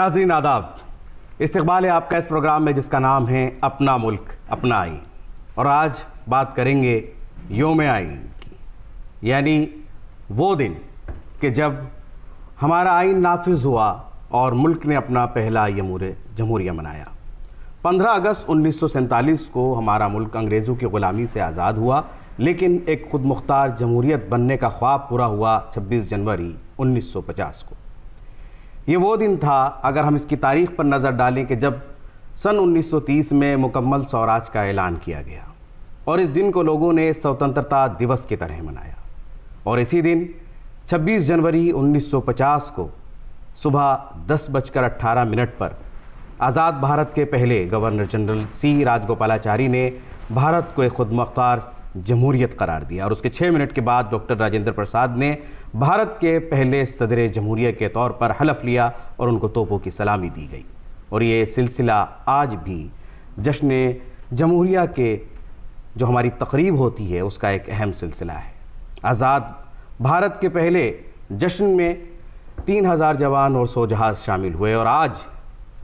नाज़रीन आदाब, इस्तक़बाल है आपका इस प्रोग्राम में जिसका नाम है अपना मुल्क अपना आइन। और आज बात करेंगे योम आइन की, यानी वो दिन कि जब हमारा आइन नाफिज हुआ और मुल्क ने अपना पहला जमहूरिया मनाया। 15 अगस्त 1947 को हमारा मुल्क अंग्रेज़ों की ग़ुलामी से आज़ाद हुआ, लेकिन एक खुद मुख्तार जमहूरियत बनने का ख्वाब पूरा हुआ 26 जनवरी 1950 को। ये वो दिन था, अगर हम इसकी तारीख़ पर नज़र डालें, कि जब सन 1930 में मुकम्मल स्वराज का ऐलान किया गया और इस दिन को लोगों ने स्वतंत्रता दिवस की तरह मनाया। और इसी दिन 26 जनवरी 1950 को सुबह 10:18 पर आज़ाद भारत के पहले गवर्नर जनरल सी राजगोपालाचारी ने भारत को एक खुद मुख्तार जमहूरियत करार दिया और उसके 6 मिनट के बाद डॉक्टर राजेंद्र प्रसाद ने भारत के पहले सदर जमहूरिया के तौर पर हलफ लिया और उनको तोपों की सलामी दी गई। और ये सिलसिला आज भी जश्न जमहूरिया के जो हमारी तकरीब होती है उसका एक अहम सिलसिला है। आज़ाद भारत के पहले जश्न में 3000 जवान और 100 जहाज़ शामिल हुए और आज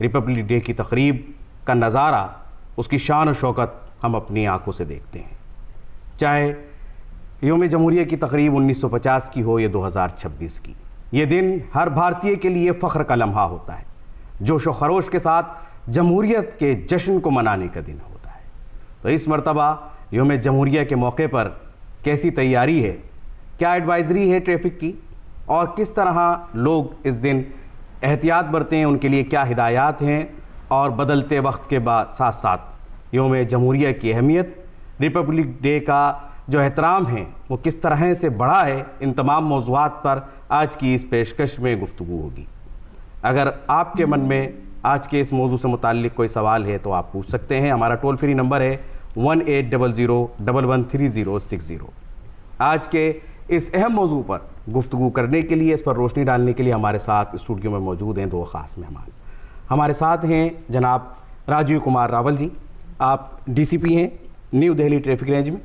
रिपब्लिक डे की तकरीब का नज़ारा, उसकी शान और शौकत हम अपनी आँखों से देखते हैं। चाहे योम जमहूरिया की तकरीब 1950 की हो या 2026 की, ये दिन हर भारतीय के लिए फ़ख्र का लम्हा होता है। जोश व खरोश के साथ जमहूरियत के जश्न को मनाने का दिन होता है। तो इस मरतबा योम जमहूरिया के मौके पर कैसी तैयारी है, क्या एडवाइज़री है ट्रैफ़िक की, और किस तरह लोग इस दिन एहतियात बरतें, उनके लिए क्या हिदायत हैं, और बदलते वक्त के बाद साथ साथ योम जमहूरिया की अहमियत, रिपब्लिक डे का जो एहतराम है वो किस तरह से बढ़ा है, इन तमाम मौज़ूआत पर आज की इस पेशकश में गुफ्तगू होगी। अगर आपके मन में आज के इस मौजू से मुताल्लिक़ कोई सवाल है तो आप पूछ सकते हैं। हमारा टोल फ्री नंबर है 1800113060। आज के इस अहम मौजू पर गुफ्तगू करने के लिए, इस पर रोशनी डालने के लिए हमारे साथ स्टूडियो में मौजूद हैं 2 ख़ास मेहमान। हमारे साथ हैं जनाब राजीव कुमार रावल जी, आप DCP हैं न्यू दिल्ली ट्रैफिक रेंज में,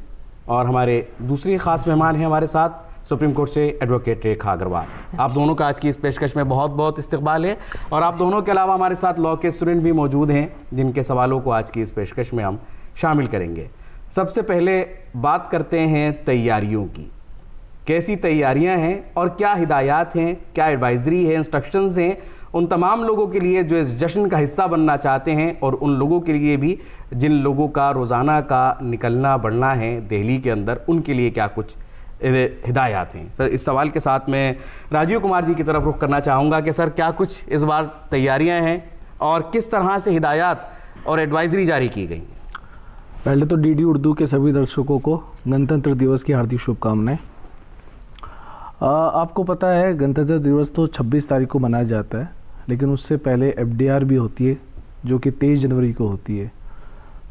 और हमारे दूसरी ख़ास मेहमान हैं हमारे साथ सुप्रीम कोर्ट से एडवोकेट रेखा अग्रवाल। आप दोनों का आज की इस पेशकश में बहुत बहुत इस्तकबाल है। और आप दोनों के अलावा हमारे साथ लॉ के स्टूडेंट भी मौजूद हैं जिनके सवालों को आज की इस पेशकश में हम शामिल करेंगे। सबसे पहले बात करते हैं तैयारियों की। कैसी तैयारियां हैं और क्या हिदायत हैं, क्या एडवाइज़री है, इंस्ट्रक्शंस हैं उन तमाम लोगों के लिए जो इस जश्न का हिस्सा बनना चाहते हैं, और उन लोगों के लिए भी जिन लोगों का रोज़ाना का निकलना बढ़ना है दिल्ली के अंदर, उनके लिए क्या कुछ हिदायत हैं। सर, इस सवाल के साथ मैं राजीव कुमार जी की तरफ रुख करना चाहूँगा कि सर क्या कुछ इस बार तैयारियाँ हैं और किस तरह से हिदायत और एडवाइज़री जारी की गई हैं। पहले तो DD उर्दू के सभी दर्शकों को गणतंत्र दिवस की हार्दिक शुभकामनाएं। आपको पता है गणतंत्र दिवस तो 26 तारीख को मनाया जाता है, लेकिन उससे पहले FDR भी होती है जो कि 23 जनवरी को होती है।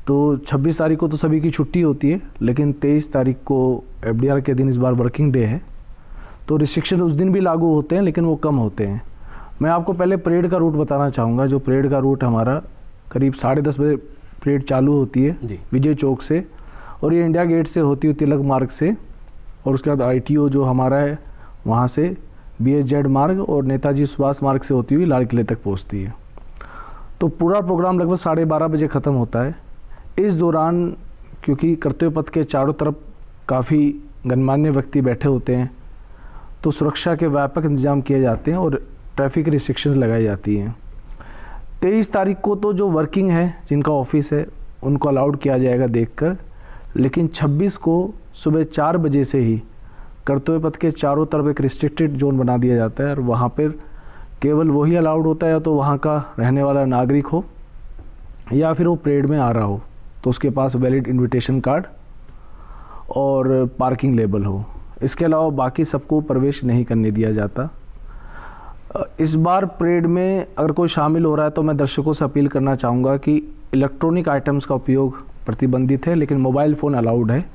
तो 26 तारीख को तो सभी की छुट्टी होती है, लेकिन 23 तारीख को FDR के दिन इस बार वर्किंग डे है, तो रिस्ट्रिक्शन उस दिन भी लागू होते हैं लेकिन वो कम होते हैं। मैं आपको पहले परेड का रूट बताना चाहूँगा। जो परेड का रूट हमारा करीब 10:30 बजे परेड चालू होती है विजय चौक से, और ये इंडिया गेट से होती है तिलक मार्ग से, और उसके बाद ITO जो हमारा है वहाँ से BSZ मार्ग और नेताजी सुभाष मार्ग से होती हुई लाल किले तक पहुँचती है। तो पूरा प्रोग्राम लगभग 12:30 बजे ख़त्म होता है। इस दौरान क्योंकि कर्तव्य पथ के चारों तरफ काफ़ी गणमान्य व्यक्ति बैठे होते हैं, तो सुरक्षा के व्यापक इंतजाम किए जाते हैं और ट्रैफिक रिस्ट्रिक्शंस लगाई जाती हैं। 23 तारीख को तो जो वर्किंग है, जिनका ऑफिस है, उनको अलाउड किया जाएगा देखकर, लेकिन 26 को सुबह 4 बजे से ही कर्तव्य पथ के चारों तरफ एक रिस्ट्रिक्टेड जोन बना दिया जाता है, और वहाँ पर केवल वही अलाउड होता है, या तो वहाँ का रहने वाला नागरिक हो या फिर वो परेड में आ रहा हो तो उसके पास वैलिड इनविटेशन कार्ड और पार्किंग लेबल हो। इसके अलावा बाकी सबको प्रवेश नहीं करने दिया जाता। इस बार परेड में अगर कोई शामिल हो रहा है तो मैं दर्शकों से अपील करना चाहूँगा कि इलेक्ट्रॉनिक आइटम्स का उपयोग प्रतिबंधित है, लेकिन मोबाइल फ़ोन अलाउड है।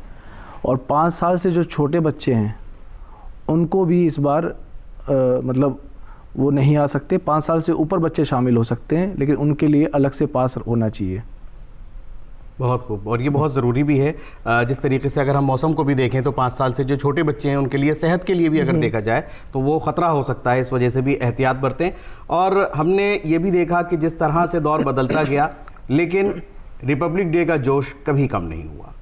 और 5 साल से जो छोटे बच्चे हैं उनको भी इस बार मतलब वो नहीं आ सकते। 5 साल से ऊपर बच्चे शामिल हो सकते हैं, लेकिन उनके लिए अलग से पास होना चाहिए। बहुत खूब, और ये बहुत ज़रूरी भी है। जिस तरीके से अगर हम मौसम को भी देखें तो 5 साल से जो छोटे बच्चे हैं उनके लिए सेहत के लिए भी अगर देखा जाए तो वो ख़तरा हो सकता है, इस वजह से भी एहतियात बरतें। और हमने ये भी देखा कि जिस तरह से दौर बदलता गया, लेकिन रिपब्लिक डे का जोश कभी कम नहीं हुआ।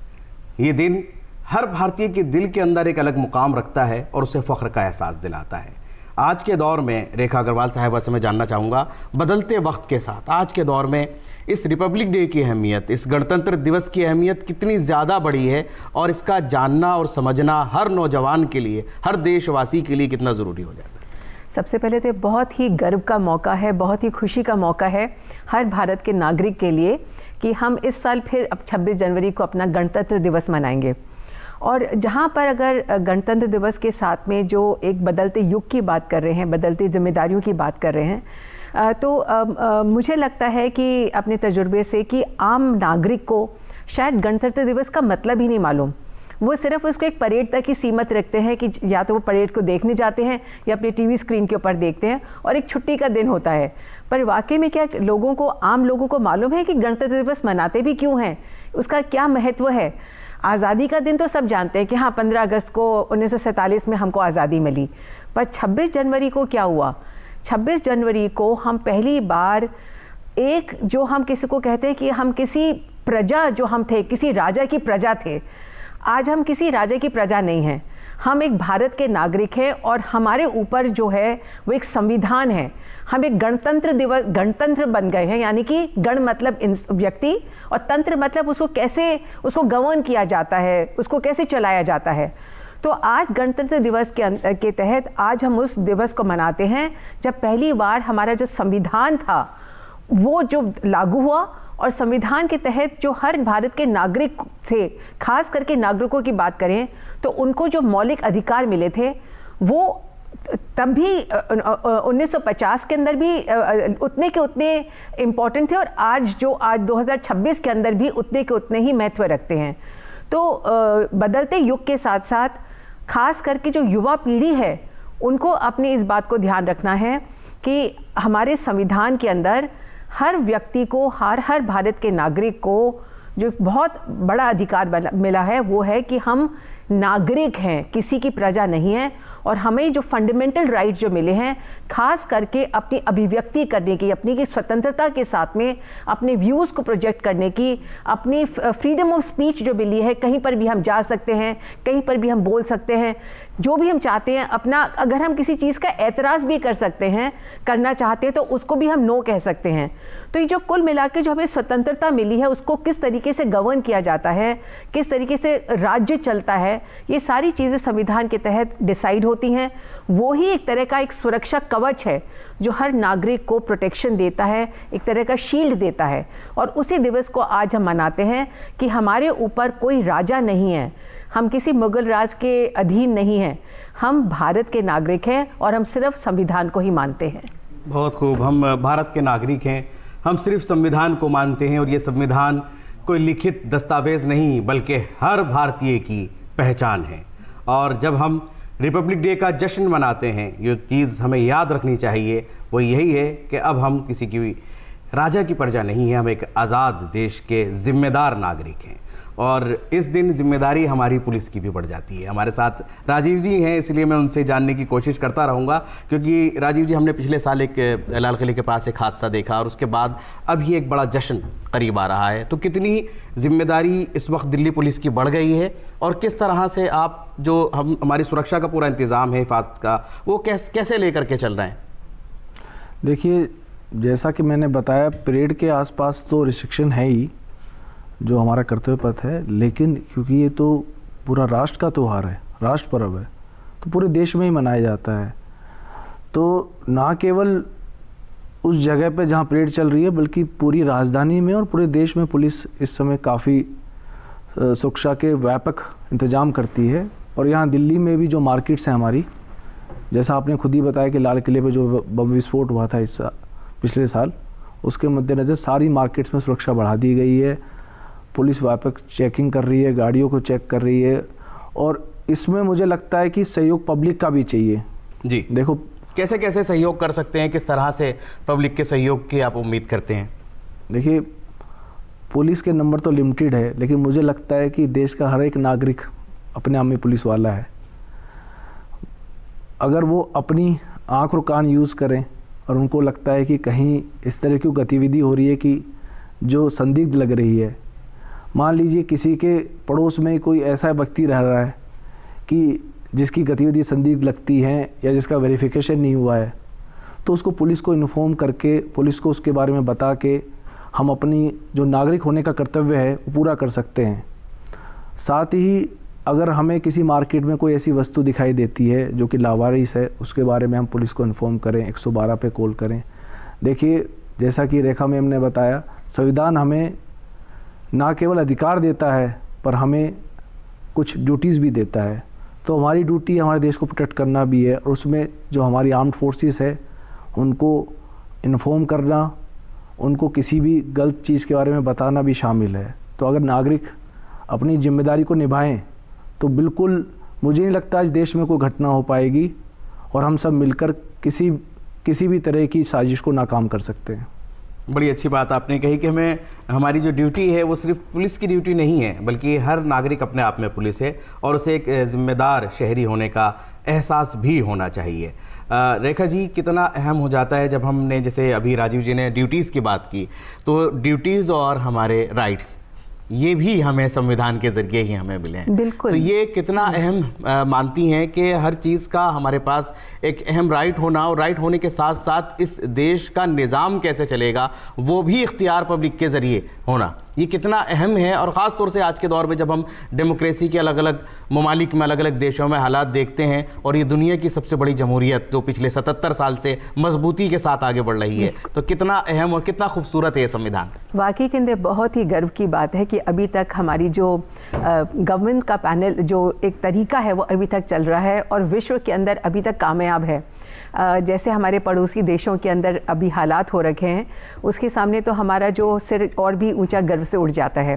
ये दिन हर भारतीय के दिल के अंदर एक अलग मुकाम रखता है और उसे फ़ख्र का एहसास दिलाता है। आज के दौर में रेखा अग्रवाल साहिबा से मैं जानना चाहूँगा, बदलते वक्त के साथ आज के दौर में इस रिपब्लिक डे की अहमियत, इस गणतंत्र दिवस की अहमियत कितनी ज़्यादा बढ़ी है और इसका जानना और समझना हर नौजवान के लिए, हर देशवासी के लिए कितना ज़रूरी हो जाता है? सबसे पहले तो बहुत ही गर्व का मौका है, बहुत ही खुशी का मौका है हर भारत के नागरिक के लिए कि हम इस साल फिर अब 26 जनवरी को अपना गणतंत्र दिवस मनाएंगे। और जहाँ पर अगर गणतंत्र दिवस के साथ में जो एक बदलते युग की बात कर रहे हैं, बदलती जिम्मेदारियों की बात कर रहे हैं, तो मुझे लगता है कि अपने तजुर्बे से कि आम नागरिक को शायद गणतंत्र दिवस का मतलब ही नहीं मालूम। वो सिर्फ उसको एक परेड तक ही सीमित रखते हैं कि या तो वो परेड को देखने जाते हैं या अपने टीवी स्क्रीन के ऊपर देखते हैं और एक छुट्टी का दिन होता है। पर वाकई में क्या लोगों को, आम लोगों को मालूम है कि गणतंत्र दिवस मनाते भी क्यों हैं, उसका क्या महत्व है? आज़ादी का दिन तो सब जानते हैं कि हाँ 15 अगस्त को 1947 में हमको आज़ादी मिली, पर 26 जनवरी को क्या हुआ? 26 जनवरी को हम पहली बार एक, जो हम किसी को कहते हैं कि हम किसी प्रजा, जो हम थे किसी राजा की प्रजा थे, आज हम किसी राजा की प्रजा नहीं हैं, हम एक भारत के नागरिक हैं और हमारे ऊपर जो है वो एक संविधान है। हम एक गणतंत्र बन गए हैं, यानी कि गण मतलब व्यक्ति और तंत्र मतलब उसको कैसे, उसको गवर्न किया जाता है, उसको कैसे चलाया जाता है। तो आज गणतंत्र दिवस के तहत आज हम उस दिवस को मनाते हैं जब पहली बार हमारा जो संविधान था वो जो लागू हुआ और संविधान के तहत जो हर भारत के नागरिक थे, खास करके नागरिकों की बात करें तो उनको जो मौलिक अधिकार मिले थे वो तब भी 1950 के अंदर भी उतने के उतने इम्पोर्टेंट थे और आज 2026 के अंदर भी उतने के उतने ही महत्व रखते हैं। तो बदलते युग के साथ साथ खास करके जो युवा पीढ़ी है उनको अपनी इस बात को ध्यान रखना है कि हमारे संविधान के अंदर हर व्यक्ति को, हर भारत के नागरिक को जो बहुत बड़ा अधिकार मिला है वो है कि हम नागरिक हैं, किसी की प्रजा नहीं है। और हमें जो फंडामेंटल राइट जो मिले हैं, खास करके अपनी अभिव्यक्ति करने की, अपनी की स्वतंत्रता के साथ में अपने व्यूज़ को प्रोजेक्ट करने की, अपनी फ्रीडम ऑफ स्पीच जो मिली है, कहीं पर भी हम जा सकते हैं, कहीं पर भी हम बोल सकते हैं, जो भी हम चाहते हैं अपना, अगर हम किसी चीज़ का एतराज़ भी कर सकते हैं, करना चाहते हैं तो उसको भी हम नो कह सकते हैं। तो ये जो कुल मिला के जो हमें स्वतंत्रता मिली है उसको किस तरीके से गवर्न किया जाता है, किस तरीके से राज्य चलता है, ये सारी चीज़ें संविधान के तहत डिसाइड होती हैं। वो ही एक तरह का एक सुरक्षा कवच है जो हर नागरिक को प्रोटेक्शन देता है, एक तरह का शील्ड देता है। और उसी दिवस को आज हम मनाते हैं कि हमारे ऊपर कोई राजा नहीं है, हम किसी मुगल राज के अधीन नहीं हैं, हम भारत के नागरिक हैं और हम सिर्फ संविधान को ही मानते हैं। बहुत खूब, हम भारत के नागरिक हैं, हम सिर्फ संविधान को मानते हैं और ये संविधान कोई लिखित दस्तावेज़ नहीं बल्कि हर भारतीय की पहचान है। और जब हम रिपब्लिक डे का जश्न मनाते हैं, ये चीज़ हमें याद रखनी चाहिए, वो यही है कि अब हम किसी की राजा की प्रजा नहीं है, हम एक आज़ाद देश के ज़िम्मेदार नागरिक हैं। और इस दिन जिम्मेदारी हमारी पुलिस की भी बढ़ जाती है। हमारे साथ राजीव जी हैं, इसलिए मैं उनसे जानने की कोशिश करता रहूँगा, क्योंकि राजीव जी, हमने पिछले साल एक लाल किले के पास एक हादसा देखा और उसके बाद अब ये एक बड़ा जश्न करीब आ रहा है, तो कितनी जिम्मेदारी इस वक्त दिल्ली पुलिस की बढ़ गई है और किस तरह से आप जो हमारी सुरक्षा का पूरा इंतज़ाम है, हिफाजत का, वो कैसे लेकर के चल रहे हैं? देखिए, जैसा कि मैंने बताया, परेड के आसपास तो रिस्ट्रिक्शन है ही, जो हमारा कर्तव्य पथ है, लेकिन क्योंकि ये तो पूरा राष्ट्र का त्यौहार है, राष्ट्र पर्व है, तो पूरे देश में ही मनाया जाता है। तो ना केवल उस जगह पे जहाँ परेड चल रही है बल्कि पूरी राजधानी में और पूरे देश में पुलिस इस समय काफ़ी सुरक्षा के व्यापक इंतजाम करती है। और यहाँ दिल्ली में भी जो मार्केट्स हैं हमारी, जैसा आपने खुद ही बताया कि लाल किले पे जो बम विस्फोट हुआ था पिछले साल, उसके मद्देनज़र सारी मार्केट्स में सुरक्षा बढ़ा दी गई है। पुलिस व्यापक चेकिंग कर रही है, गाड़ियों को चेक कर रही है और इसमें मुझे लगता है कि सहयोग पब्लिक का भी चाहिए। जी, देखो कैसे कैसे सहयोग कर सकते हैं, किस तरह से पब्लिक के सहयोग की आप उम्मीद करते हैं? देखिए, पुलिस के नंबर तो लिमिटेड है, लेकिन मुझे लगता है कि देश का हर एक नागरिक अपने आप में पुलिस वाला है। अगर वो अपनी आँख और कान यूज़ करें और उनको लगता है कि कहीं इस तरह की गतिविधि हो रही है कि जो संदिग्ध लग रही है, मान लीजिए किसी के पड़ोस में कोई ऐसा व्यक्ति रह रहा है कि जिसकी गतिविधि संदिग्ध लगती है या जिसका वेरिफिकेशन नहीं हुआ है, तो उसको पुलिस को इन्फॉर्म करके, पुलिस को उसके बारे में बता के हम अपनी जो नागरिक होने का कर्तव्य है वो पूरा कर सकते हैं। साथ ही अगर हमें किसी मार्केट में कोई ऐसी वस्तु दिखाई देती है जो कि लावारिस है, उसके बारे में हम पुलिस को इन्फॉर्म करें, 112 पे कॉल करें। देखिए, जैसा कि रेखा मैम ने बताया, संविधान हमें ना केवल अधिकार देता है पर हमें कुछ ड्यूटीज़ भी देता है। तो हमारी ड्यूटी हमारे देश को प्रोटेक्ट करना भी है, और उसमें जो हमारी आर्म्ड फोर्सेस है उनको इन्फॉर्म करना, उनको किसी भी गलत चीज़ के बारे में बताना भी शामिल है। तो अगर नागरिक अपनी जिम्मेदारी को निभाएं तो बिल्कुल मुझे नहीं लगता आज देश में कोई घटना हो पाएगी, और हम सब मिलकर किसी भी तरह की साजिश को नाकाम कर सकते हैं। बड़ी अच्छी बात आपने कही कि हमें हमारी जो ड्यूटी है वो सिर्फ पुलिस की ड्यूटी नहीं है, बल्कि हर नागरिक अपने आप में पुलिस है और उसे एक जिम्मेदार शहरी होने का एहसास भी होना चाहिए। रेखा जी, कितना अहम हो जाता है जब हमने, जैसे अभी राजीव जी ने ड्यूटीज़ की बात की, तो ड्यूटीज़ और हमारे राइट्स ये भी हमें संविधान के ज़रिए ही हमें मिले हैं। बिल्कुल। तो ये कितना अहम मानती हैं कि हर चीज़ का हमारे पास एक अहम राइट होना, और राइट होने के साथ साथ इस देश का निज़ाम कैसे चलेगा वो भी इख्तियार पब्लिक के ज़रिए होना, ये कितना अहम है। और ख़ास तौर से आज के दौर में जब हम डेमोक्रेसी के अलग अलग ममालिक में, अलग अलग देशों में हालात देखते हैं, और ये दुनिया की सबसे बड़ी जमहूरियत जो पिछले 77 साल से मजबूती के साथ आगे बढ़ रही है, तो कितना अहम और कितना खूबसूरत है ये संविधान। वाकई के अंदर बहुत ही गर्व की बात है कि अभी तक हमारी जो गवर्नमेंट का पैनल, जो एक तरीका है वो अभी तक चल रहा है और विश्व के अंदर अभी तक कामयाब है। जैसे हमारे पड़ोसी देशों के अंदर अभी हालात हो रखे हैं, उसके सामने तो हमारा जो सिर और भी ऊंचा गर्व से उठ जाता है।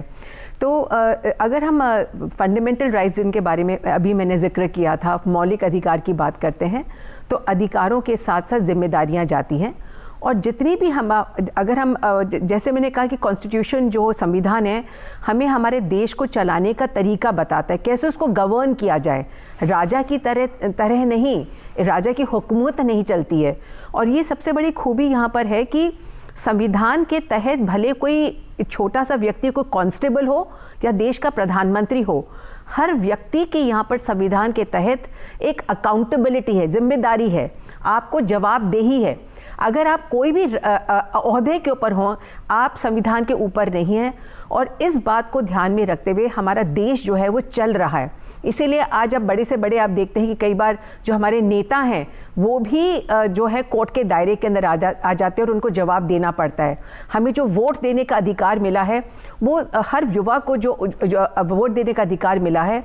तो अगर हम फंडामेंटल राइट्स जिनके बारे में अभी मैंने जिक्र किया था, मौलिक अधिकार की बात करते हैं, तो अधिकारों के साथ साथ जिम्मेदारियां जाती हैं। और जितनी भी अगर हम जैसे मैंने कहा कि कॉन्स्टिट्यूशन जो संविधान है हमें हमारे देश को चलाने का तरीका बताता है, कैसे उसको गवर्न किया जाए। राजा की तरह नहीं, राजा की हुकूमत नहीं चलती है। और ये सबसे बड़ी खूबी यहाँ पर है कि संविधान के तहत भले कोई छोटा सा व्यक्ति, कोई कांस्टेबल हो या देश का प्रधानमंत्री हो, हर व्यक्ति के यहाँ पर संविधान के तहत एक अकाउंटेबिलिटी है, जिम्मेदारी है, आपको जवाबदेही है। अगर आप कोई भी ओहदे के ऊपर हों, आप संविधान के ऊपर नहीं हैं। और इस बात को ध्यान में रखते हुए हमारा देश जो है वो चल रहा है। इसीलिए आज अब बड़े से बड़े आप देखते हैं कि कई बार जो हमारे नेता हैं वो भी जो है कोर्ट के दायरे के अंदर आ जाते हैं और उनको जवाब देना पड़ता है। हमें जो वोट देने का अधिकार मिला है, वो हर युवा को जो वोट देने का अधिकार मिला है,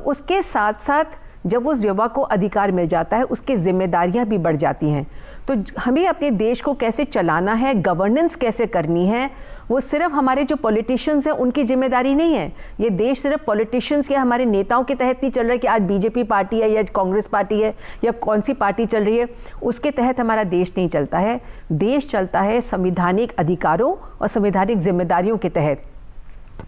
उसके साथ साथ जब उस युवा को अधिकार मिल जाता है, उसकी जिम्मेदारियां भी बढ़ जाती हैं। तो हमें अपने देश को कैसे चलाना है, गवर्नेंस कैसे करनी है, वो सिर्फ हमारे जो पॉलिटिशियंस हैं उनकी जिम्मेदारी नहीं है। ये देश सिर्फ पॉलिटिशियंस या हमारे नेताओं के तहत नहीं चल रहा है कि आज बीजेपी पार्टी है या कांग्रेस पार्टी है या कौन सी पार्टी चल रही है, उसके तहत हमारा देश नहीं चलता है। देश चलता है संवैधानिक अधिकारों और संवैधानिक जिम्मेदारियों के तहत।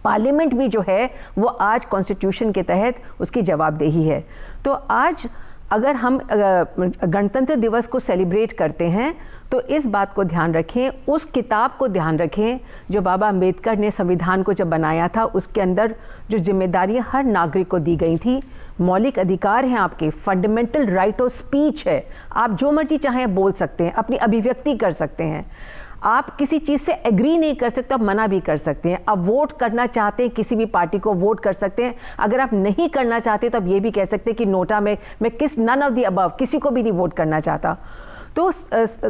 पार्लियामेंट भी जो है वो आज कॉन्स्टिट्यूशन के तहत उसकी जवाबदेही है। तो आज अगर हम गणतंत्र दिवस को सेलिब्रेट करते हैं तो इस बात को ध्यान रखें, उस किताब को ध्यान रखें जो बाबा अम्बेडकर ने संविधान को जब बनाया था, उसके अंदर जो जिम्मेदारियां हर नागरिक को दी गई थी। मौलिक अधिकार हैं आपके, फंडामेंटल राइट ऑफ स्पीच है, आप जो मर्जी चाहें बोल सकते हैं, अपनी अभिव्यक्ति कर सकते हैं। आप किसी चीज़ से एग्री नहीं कर सकते, आप मना भी कर सकते हैं। आप वोट करना चाहते हैं, किसी भी पार्टी को वोट कर सकते हैं। अगर आप नहीं करना चाहते तो आप ये भी कह सकते हैं कि नोटा में मैं नन ऑफ द अबव, किसी को भी नहीं वोट करना चाहता। तो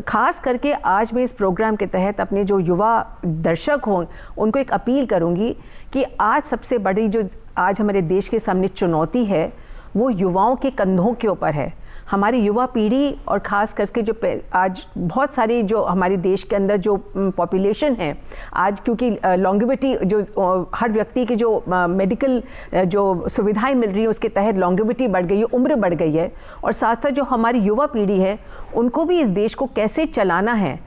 खास करके आज मैं इस प्रोग्राम के तहत अपने जो युवा दर्शक हों उनको एक अपील करूंगी कि आज सबसे बड़ी जो आज हमारे देश के सामने चुनौती है वो युवाओं के कंधों के ऊपर है। हमारी युवा पीढ़ी और ख़ास करके जो आज बहुत सारी जो हमारे देश के अंदर जो पॉपुलेशन है आज, क्योंकि लॉन्गेविटी जो हर व्यक्ति की जो मेडिकल जो सुविधाएं मिल रही है उसके तहत लॉन्गेविटी बढ़ गई है, उम्र बढ़ गई है। और साथ साथ जो हमारी युवा पीढ़ी है उनको भी इस देश को कैसे चलाना है,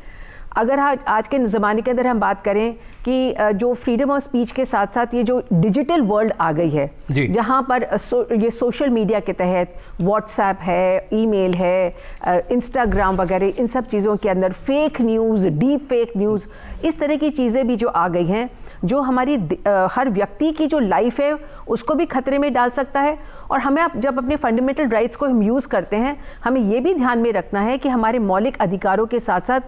अगर आज के ज़माने के अंदर हम बात करें कि जो फ्रीडम ऑफ स्पीच के साथ साथ ये जो डिजिटल वर्ल्ड आ गई है, जहाँ पर ये सोशल मीडिया के तहत व्हाट्सएप है, ईमेल है, इंस्टाग्राम वगैरह, इन सब चीज़ों के अंदर fake news, deep fake news, इस तरह की चीज़ें भी जो आ गई हैं, जो हमारी हर व्यक्ति की जो लाइफ है उसको भी खतरे में डाल सकता है। और हमें जब अपने फंडामेंटल राइट्स को हम यूज़ करते हैं, हमें ये भी ध्यान में रखना है कि हमारे मौलिक अधिकारों के साथ साथ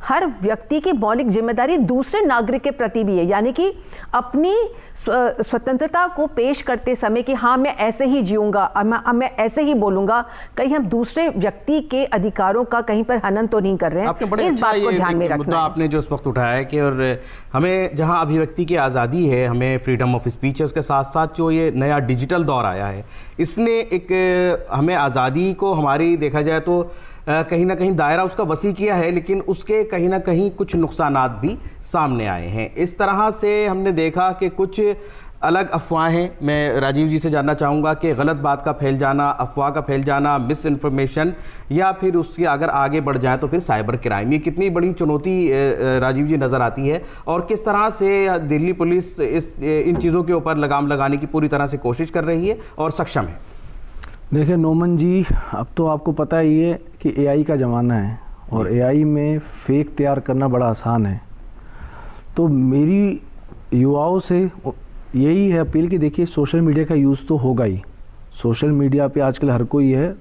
हर व्यक्ति की मौलिक जिम्मेदारी दूसरे नागरिक के प्रति भी है, यानी कि अपनी स्वतंत्रता को पेश करते समय कि हाँ मैं ऐसे ही जीऊँगा, मैं ऐसे ही बोलूँगा, कहीं हम दूसरे व्यक्ति के अधिकारों का कहीं पर हनन तो नहीं कर रहे हैं। इस बात को ध्यान में रखना है। आपने जो इस वक्त उठाया है कि और हमें जहाँ अभिव्यक्ति की आज़ादी है, हमें फ्रीडम ऑफ स्पीच है, उसके साथ साथ जो ये नया डिजिटल दौर आया है, इसने एक हमें आज़ादी को हमारी देखा जाए तो कहीं ना कहीं दायरा उसका वसी किया है, लेकिन उसके कहीं ना कहीं कुछ नुकसानात भी सामने आए हैं। इस तरह से हमने देखा कि कुछ अलग अफवाहें, मैं राजीव जी से जानना चाहूँगा कि गलत बात का फैल जाना, अफवाह का फैल जाना, मिस इन्फॉर्मेशन, या फिर उसके अगर आगे बढ़ जाए तो फिर साइबर क्राइम, ये कितनी बड़ी चुनौती राजीव जी नज़र आती है, और किस तरह से दिल्ली पुलिस इन चीज़ों के ऊपर लगाम लगाने की पूरी तरह से कोशिश कर रही है और सक्षम है? देखिए नोमन जी, अब तो आपको पता ही है कि एआई का ज़माना है और एआई में फेक तैयार करना बड़ा आसान है। तो मेरी युवाओं से यही है अपील कि देखिए सोशल मीडिया का यूज़ तो होगा ही, सोशल मीडिया पे आजकल हर कोई है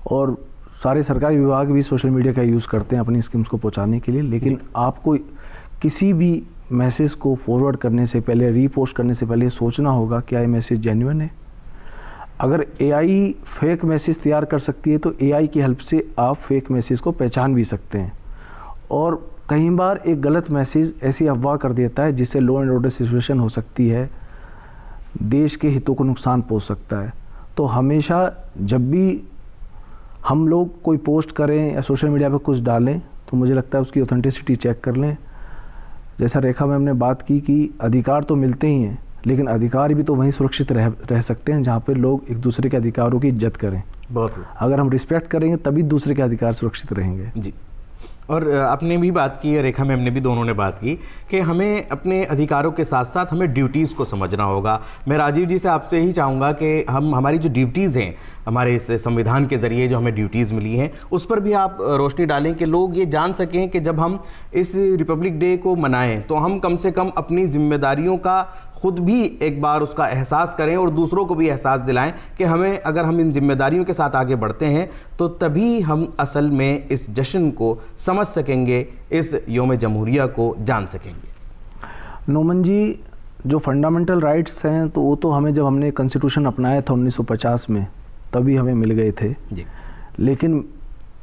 और सारे सरकारी विभाग भी सोशल मीडिया का यूज़ करते हैं अपनी स्कीम्स को पहुंचाने के लिए, लेकिन आपको किसी भी मैसेज को फॉरवर्ड करने से पहले, रीपोस्ट करने से पहले सोचना होगा क्या ये मैसेज जेन्युइन है। अगर एआई फेक मैसेज तैयार कर सकती है तो एआई की हेल्प से आप फेक मैसेज को पहचान भी सकते हैं। और कई बार एक गलत मैसेज ऐसी अफवाह कर देता है जिससे लॉ एंड ऑर्डर सिचुएशन हो सकती है, देश के हितों को नुकसान पहुंच सकता है। तो हमेशा जब भी हम लोग कोई पोस्ट करें या सोशल मीडिया पर कुछ डालें तो मुझे लगता है उसकी ऑथेंटिसिटी चेक कर लें। जैसा रेखा मैम ने बात की कि अधिकार तो मिलते ही हैं, लेकिन अधिकार भी तो वहीं सुरक्षित रह सकते हैं जहाँ पे लोग एक दूसरे के अधिकारों की इज्जत करें। बहुत अगर हम रिस्पेक्ट करेंगे तभी दूसरे के अधिकार सुरक्षित रहेंगे। जी, और आपने भी बात की, रेखा मैम ने भी, दोनों ने बात की कि हमें अपने अधिकारों के साथ साथ हमें ड्यूटीज़ को समझना होगा। मैं राजीव जी से आपसे ही चाहूँगा कि हमारी जो ड्यूटीज़ हैं, हमारे इस संविधान के ज़रिए जो हमें ड्यूटीज़ मिली हैं, उस पर भी आप रोशनी डालें कि लोग ये जान सकें कि जब हम इस रिपब्लिक डे को मनाएं तो हम कम से कम अपनी जिम्मेदारियों का खुद भी एक बार उसका एहसास करें और दूसरों को भी एहसास दिलाएं कि हमें, अगर हम इन जिम्मेदारियों के साथ आगे बढ़ते हैं तो तभी हम असल में इस जश्न को समझ सकेंगे, इस योम जमहूरिया को जान सकेंगे। नोमन जी, जो फंडामेंटल राइट्स हैं तो वो तो हमें जब हमने कॉन्स्टिट्यूशन अपनाया था 1950 में तभी हमें मिल गए थे जी। लेकिन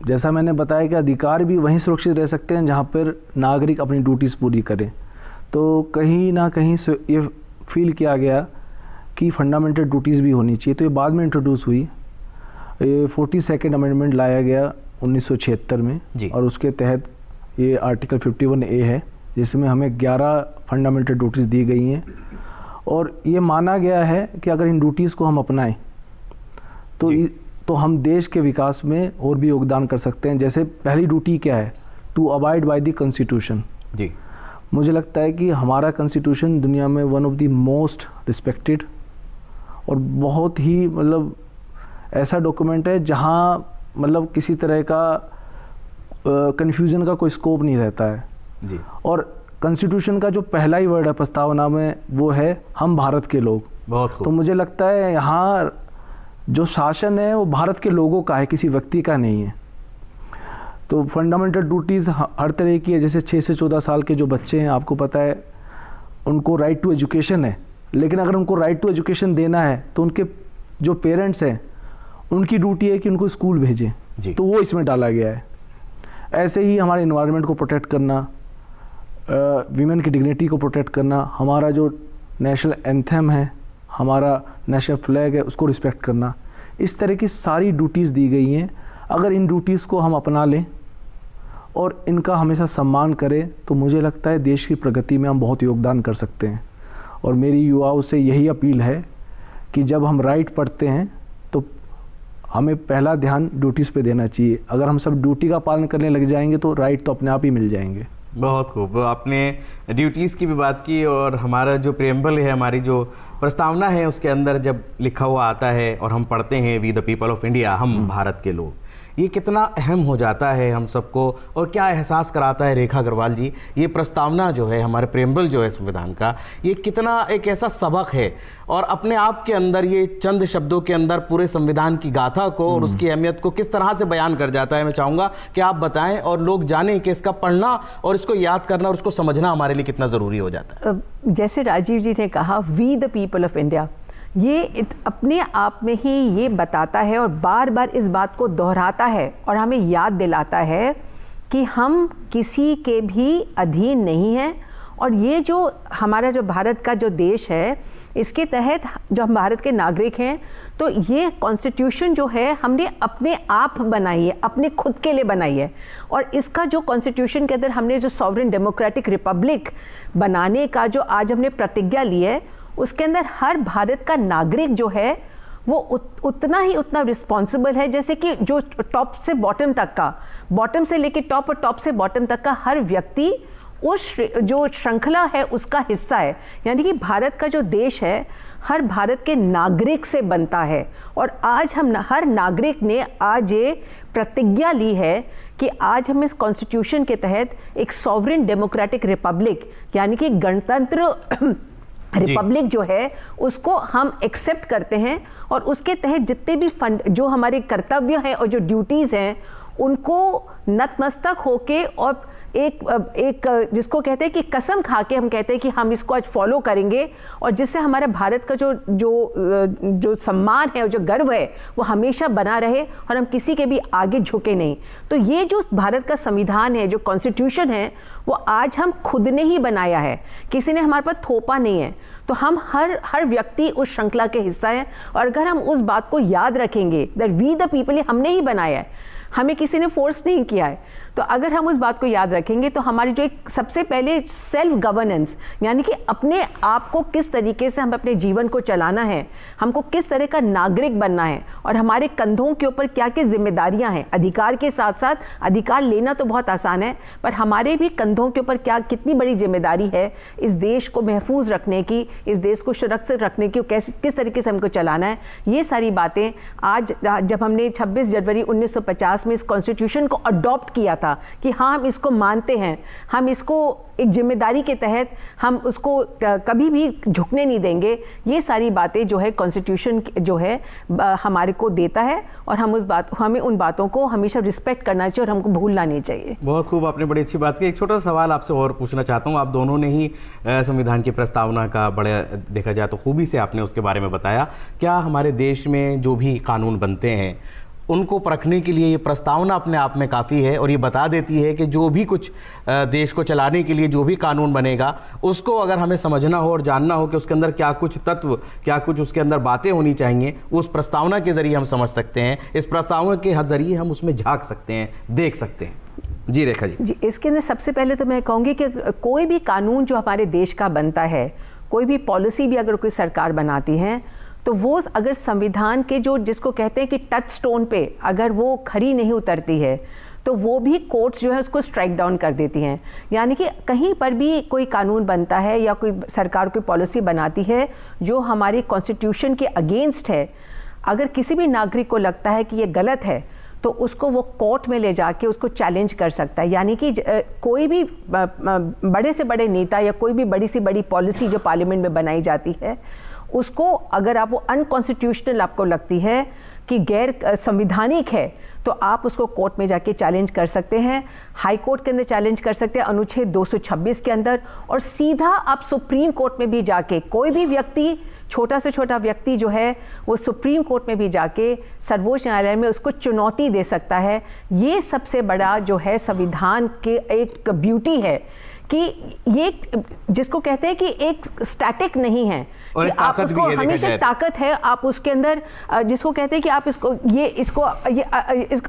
जैसा मैंने बताया कि अधिकार भी वहीं सुरक्षित रह सकते हैं जहाँ पर नागरिक अपनी ड्यूटीज़ पूरी करें। तो कहीं ना कहीं से ये फील किया गया कि फंडामेंटल ड्यूटीज़ भी होनी चाहिए, तो ये बाद में इंट्रोड्यूस हुई। ये 42nd अमेंडमेंट लाया गया 1976 में जी। और उसके तहत ये आर्टिकल 51A है जिसमें हमें 11 फंडामेंटल ड्यूटीज़ दी गई हैं और ये माना गया है कि अगर इन ड्यूटीज़ को हम अपनाएं तो हम देश के विकास में और भी योगदान कर सकते हैं। जैसे पहली ड्यूटी क्या है, to abide by the constitution जी। मुझे लगता है कि हमारा कॉन्स्टिट्यूशन दुनिया में one of the most respected और बहुत ही मतलब ऐसा डॉक्यूमेंट है जहाँ मतलब किसी तरह का कन्फ्यूज़न का कोई स्कोप नहीं रहता है जी। और कॉन्स्टिट्यूशन का जो पहला ही वर्ड है प्रस्तावना में वो है हम भारत के लोग। बहुत खूब। तो मुझे लगता है यहाँ जो शासन है वो भारत के लोगों का है, किसी व्यक्ति का नहीं है। तो फंडामेंटल ड्यूटीज़ हर तरह की है। जैसे 6 से 14 साल के जो बच्चे हैं, आपको पता है उनको राइट टू एजुकेशन है, लेकिन अगर उनको राइट टू एजुकेशन देना है तो उनके जो पेरेंट्स हैं उनकी ड्यूटी है कि उनको स्कूल भेजें, तो वो इसमें डाला गया है। ऐसे ही हमारे इन्वायरमेंट को प्रोटेक्ट करना, वीमेन की डिग्निटी को प्रोटेक्ट करना, हमारा जो नेशनल एंथम है, हमारा नेशनल फ्लैग है, उसको रिस्पेक्ट करना, इस तरह की सारी ड्यूटीज़ दी गई हैं। अगर इन ड्यूटीज़ को हम अपना लें और इनका हमेशा सम्मान करें तो मुझे लगता है देश की प्रगति में हम बहुत योगदान कर सकते हैं। और मेरी युवाओं से यही अपील है कि जब हम राइट पढ़ते हैं तो हमें पहला ध्यान ड्यूटीज़ पे देना चाहिए। अगर हम सब ड्यूटी का पालन करने लग जाएंगे तो राइट तो अपने आप ही मिल जाएंगे। बहुत खूब, आपने ड्यूटीज़ की भी बात की और हमारा जो प्रेम्बल है, हमारी जो प्रस्तावना है, उसके अंदर जब लिखा हुआ आता है और हम पढ़ते हैं we the people of India, हम भारत के लोग, ये कितना अहम हो जाता है हम सबको और क्या एहसास कराता है रेखा अग्रवाल जी, ये प्रस्तावना जो है, हमारे प्रेम्बल जो है संविधान का, ये कितना एक ऐसा सबक है और अपने आप के अंदर ये चंद शब्दों के अंदर पूरे संविधान की गाथा को और उसकी अहमियत को किस तरह से बयान कर जाता है। मैं चाहूँगा कि आप बताएं और लोग जानें कि इसका पढ़ना और इसको याद करना और उसको समझना हमारे लिए कितना ज़रूरी हो जाता है। जैसे राजीव जी ने कहा, we the people of India, ये अपने आप में ही ये बताता है और बार बार इस बात को दोहराता है और हमें याद दिलाता है कि हम किसी के भी अधीन नहीं हैं। और ये जो हमारा जो भारत का जो देश है, इसके तहत जो हम भारत के नागरिक हैं, तो ये कॉन्स्टिट्यूशन जो है हमने अपने आप बनाई है, अपने खुद के लिए बनाई है। और इसका जो कॉन्स्टिट्यूशन के अंदर हमने जो सॉवरेन डेमोक्रेटिक रिपब्लिक बनाने का जो आज हमने प्रतिज्ञा ली है, उसके अंदर हर भारत का नागरिक जो है वो उतना रिस्पॉन्सिबल है, जैसे कि जो टॉप से बॉटम तक का, बॉटम से लेके टॉप और टॉप से बॉटम तक का हर व्यक्ति उस जो श्रृंखला है उसका हिस्सा है। यानी कि भारत का जो देश है हर भारत के नागरिक से बनता है। और आज हम हर नागरिक ने आज ये प्रतिज्ञा ली है कि आज हम इस कॉन्स्टिट्यूशन के तहत एक सॉवरेन डेमोक्रेटिक रिपब्लिक यानी कि गणतंत्र रिपब्लिक जो है उसको हम एक्सेप्ट करते हैं और उसके तहत जितने भी फंड जो हमारे कर्तव्य हैं और जो ड्यूटीज़ हैं उनको नतमस्तक होके और एक जिसको कहते हैं कि कसम खा के हम कहते हैं कि हम इसको आज फॉलो करेंगे और जिससे हमारे भारत का जो सम्मान है और जो गर्व है वो हमेशा बना रहे और हम किसी के भी आगे झुके नहीं। तो ये जो भारत का संविधान है, जो कॉन्स्टिट्यूशन है, वो आज हम खुद ने ही बनाया है, किसी ने हमारे पास थोपा नहीं है। तो हम हर व्यक्ति उस श्रृंखला के हिस्सा है और अगर हम उस बात को याद रखेंगे दैट वी द पीपल, ये हमने ही बनाया है, हमें किसी ने फोर्स नहीं किया है, तो अगर हम उस बात को याद रखेंगे तो हमारी जो एक सबसे पहले सेल्फ गवर्नेंस यानी कि अपने आप को किस तरीके से हम अपने जीवन को चलाना है, हमको किस तरह का नागरिक बनना है और हमारे कंधों के ऊपर क्या क्या जिम्मेदारियां हैं। अधिकार के साथ साथ अधिकार लेना तो बहुत आसान है, पर हमारे भी कंधों के ऊपर कितनी बड़ी जिम्मेदारी है इस देश को महफूज रखने की, इस देश को सुरक्षित रखने की, किस तरीके से हमको चलाना है। ये सारी बातें आज जब हमने 26 जनवरी 1950 में इस कॉन्स्टिट्यूशन को अडॉप्ट किया था कि हाँ हम इसको मानते हैं, हम इसको एक जिम्मेदारी के तहत हम उसको कभी भी झुकने नहीं देंगे, ये सारी बातें जो है कॉन्स्टिट्यूशन जो है हमारे को देता है और हमें उन बातों को हमेशा रिस्पेक्ट करना चाहिए और हमको भूलना नहीं चाहिए। बहुत खूब, आपने बड़ी अच्छी बात की। एक छोटा सवाल आपसे और पूछना चाहता हूँ। आप दोनों ने ही संविधान की प्रस्तावना का बड़े देखा जाए तो खूबी से आपने उसके बारे में बताया। क्या हमारे देश में जो भी कानून बनते हैं उनको परखने के लिए ये प्रस्तावना अपने आप में काफ़ी है और ये बता देती है कि जो भी कुछ देश को चलाने के लिए जो भी कानून बनेगा उसको अगर हमें समझना हो और जानना हो कि उसके अंदर क्या कुछ तत्व, क्या कुछ उसके अंदर बातें होनी चाहिए, उस प्रस्तावना के ज़रिए हम समझ सकते हैं। इस प्रस्तावना के ज़रिए हम उसमें झांक सकते हैं, देख सकते हैं। जी रेखा जी। इसके अंदर सबसे पहले तो मैं कहूँगी कि कोई भी कानून जो हमारे देश का बनता है, कोई भी पॉलिसी भी अगर कोई सरकार बनाती है, तो वो अगर संविधान के जो जिसको कहते हैं कि टच स्टोन पे अगर वो खरी नहीं उतरती है तो वो भी कोर्ट्स जो है उसको स्ट्राइक डाउन कर देती हैं। यानी कि कहीं पर भी कोई कानून बनता है या कोई सरकार कोई पॉलिसी बनाती है जो हमारी कॉन्स्टिट्यूशन के अगेंस्ट है, अगर किसी भी नागरिक को लगता है कि ये गलत है तो उसको वो कोर्ट में ले जाके उसको चैलेंज कर सकता है। यानी कि कोई भी बड़े से बड़े नेता या कोई भी बड़ी से बड़ी पॉलिसी जो पार्लियामेंट में बनाई जाती है उसको अगर आप वो अनकॉन्स्टिट्यूशनल आपको लगती है कि गैर संविधानिक है तो आप उसको कोर्ट में जाके चैलेंज कर सकते हैं, हाई कोर्ट के अंदर चैलेंज कर सकते हैं अनुच्छेद 226 के अंदर, और सीधा आप सुप्रीम कोर्ट में भी जाके कोई भी व्यक्ति, छोटा से छोटा व्यक्ति जो है वो सुप्रीम कोर्ट में भी जाके सर्वोच्च न्यायालय में उसको चुनौती दे सकता है। ये सबसे बड़ा जो है संविधान के एक ब्यूटी है कि ये जिसको कहते हैं कि एक स्टैटिक नहीं है, और कि एक आप ताकत भी उसको है, देखा हमेशा जाए तो। ताकत है आप उसके अंदर, जिसको कहते हैं कि आप इसको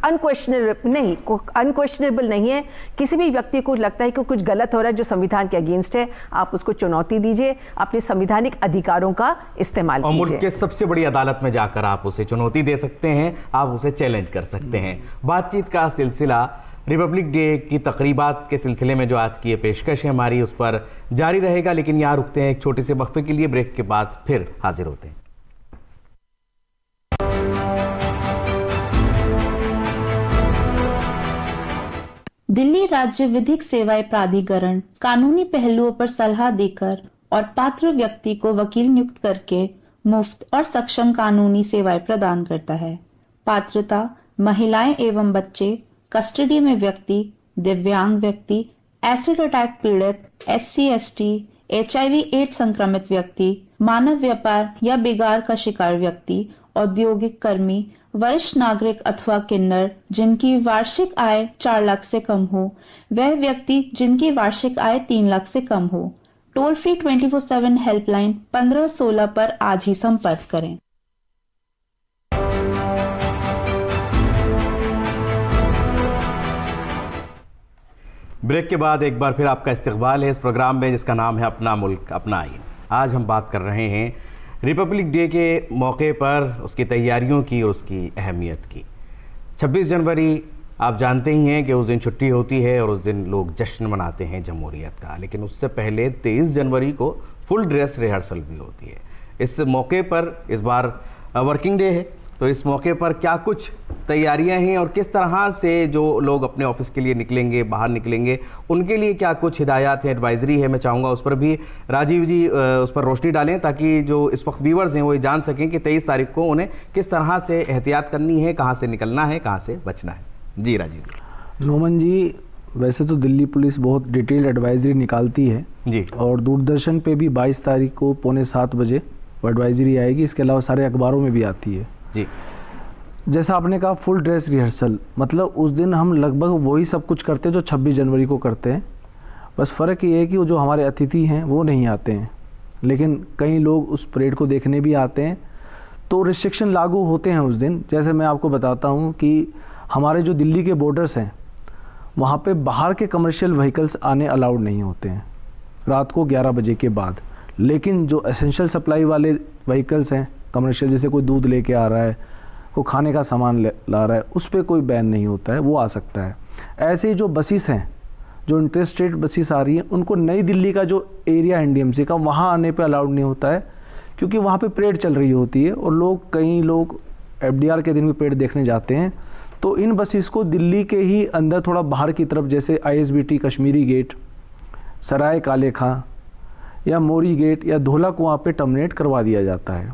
अनक्वेश्चनेबल नहीं, अनक्वेश्चनेबल नहीं है। किसी भी व्यक्ति को लगता है कि कुछ गलत हो रहा है जो संविधान के अगेंस्ट है, आप उसको चुनौती दीजिए, अपने संवैधानिक अधिकारों का इस्तेमाल और मुल्क कीजिए। के सबसे बड़ी अदालत में जाकर आप उसे चुनौती दे सकते हैं, आप उसे चैलेंज कर सकते हैं। बातचीत का सिलसिला रिपब्लिक डे की तकरीबात के सिलसिले में जो आज की ये पेशकश है हमारी, उस पर जारी रहेगा, लेकिन यहाँ रुकते हैं एक छोटे से वक्फे के लिए। ब्रेक के बाद फिर हाजिर होते हैं। दिल्ली राज्य विधिक सेवाएं प्राधिकरण कानूनी पहलुओं पर सलाह देकर और पात्र व्यक्ति को वकील नियुक्त करके मुफ्त और सक्षम कानूनी सेवाएं प्रदान करता है। पात्रता: महिलाएं एवं बच्चे, कस्टडी में व्यक्ति, दिव्यांग व्यक्ति, एसिड अटैक पीड़ित, SC/ST, HIV/AIDS संक्रमित व्यक्ति, मानव व्यापार या बिगाड़ का शिकार व्यक्ति, औद्योगिक कर्मी, वरिष्ठ नागरिक अथवा किन्नर जिनकी वार्षिक आय 4 लाख से कम हो, वह व्यक्ति जिनकी वार्षिक आय 3 लाख से कम हो। टोल फ्री 24/7 हेल्पलाइन 1516 पर आज ही संपर्क करें। ब्रेक के बाद एक बार फिर आपका इस्तकबाल है इस प्रोग्राम में जिसका नाम है अपना मुल्क अपना आइन। आज हम बात कर रहे हैं रिपब्लिक डे के मौके पर उसकी तैयारियों की और उसकी अहमियत की। 26 जनवरी आप जानते ही हैं कि उस दिन छुट्टी होती है और उस दिन लोग जश्न मनाते हैं जमहूरियत का, लेकिन उससे पहले 23 जनवरी को फुल ड्रेस रिहर्सल भी होती है। इस मौके पर इस बार वर्किंग डे है, तो इस मौके पर क्या कुछ तैयारियां हैं और किस तरह से जो लोग अपने ऑफिस के लिए निकलेंगे, बाहर निकलेंगे, उनके लिए क्या कुछ हिदायत है, एडवाइजरी है, मैं चाहूँगा उस पर भी राजीव जी उस पर रोशनी डालें, ताकि जो इस वक्त व्यूवर्स हैं वो ये जान सकें कि 23 तारीख को उन्हें किस तरह से एहतियात करनी है, कहाँ से निकलना है, कहाँ से बचना है। जी राजीव। नोमन जी, वैसे तो दिल्ली पुलिस बहुत डिटेल्ड एडवाइजरी निकालती है जी, और दूरदर्शन पे भी 22 तारीख को 6:45 बजे वो एडवाइजरी आएगी। इसके अलावा सारे अखबारों में भी आती है जी। जैसा आपने कहा फुल ड्रेस रिहर्सल, मतलब उस दिन हम लगभग वही सब कुछ करते हैं जो 26 जनवरी को करते हैं। बस फ़र्क ये है कि वो जो हमारे अतिथि हैं वो नहीं आते हैं, लेकिन कई लोग उस परेड को देखने भी आते हैं। तो रिस्ट्रिक्शन लागू होते हैं उस दिन। जैसे मैं आपको बताता हूँ कि हमारे जो दिल्ली के बॉर्डर्स हैं वहाँ पे बाहर के कमर्शियल व्हीकल्स आने अलाउड नहीं होते हैं रात को 11 बजे के बाद, लेकिन जो एसेंशियल सप्लाई वाले व्हीकल्स हैं कमर्शियल, जैसे कोई दूध लेके आ रहा है, कोई खाने का सामान ला रहा है, उस पर कोई बैन नहीं होता है, वो आ सकता है। ऐसे ही जो बसेस हैं, जो इंटरस्टेट बसेस आ रही हैं, उनको नई दिल्ली का जो एरिया है NDMC का, वहाँ आने पे अलाउड नहीं होता है, क्योंकि वहाँ पे परेड चल रही होती है और कई लोग FDR के दिन भी परेड देखने जाते हैं। तो इन बसेस को दिल्ली के ही अंदर थोड़ा बाहर की तरफ, जैसे ISBT कश्मीरी गेट, सराय काले खां या मोरी गेट या धोला कुआं पे टर्मिनेट करवा दिया जाता है।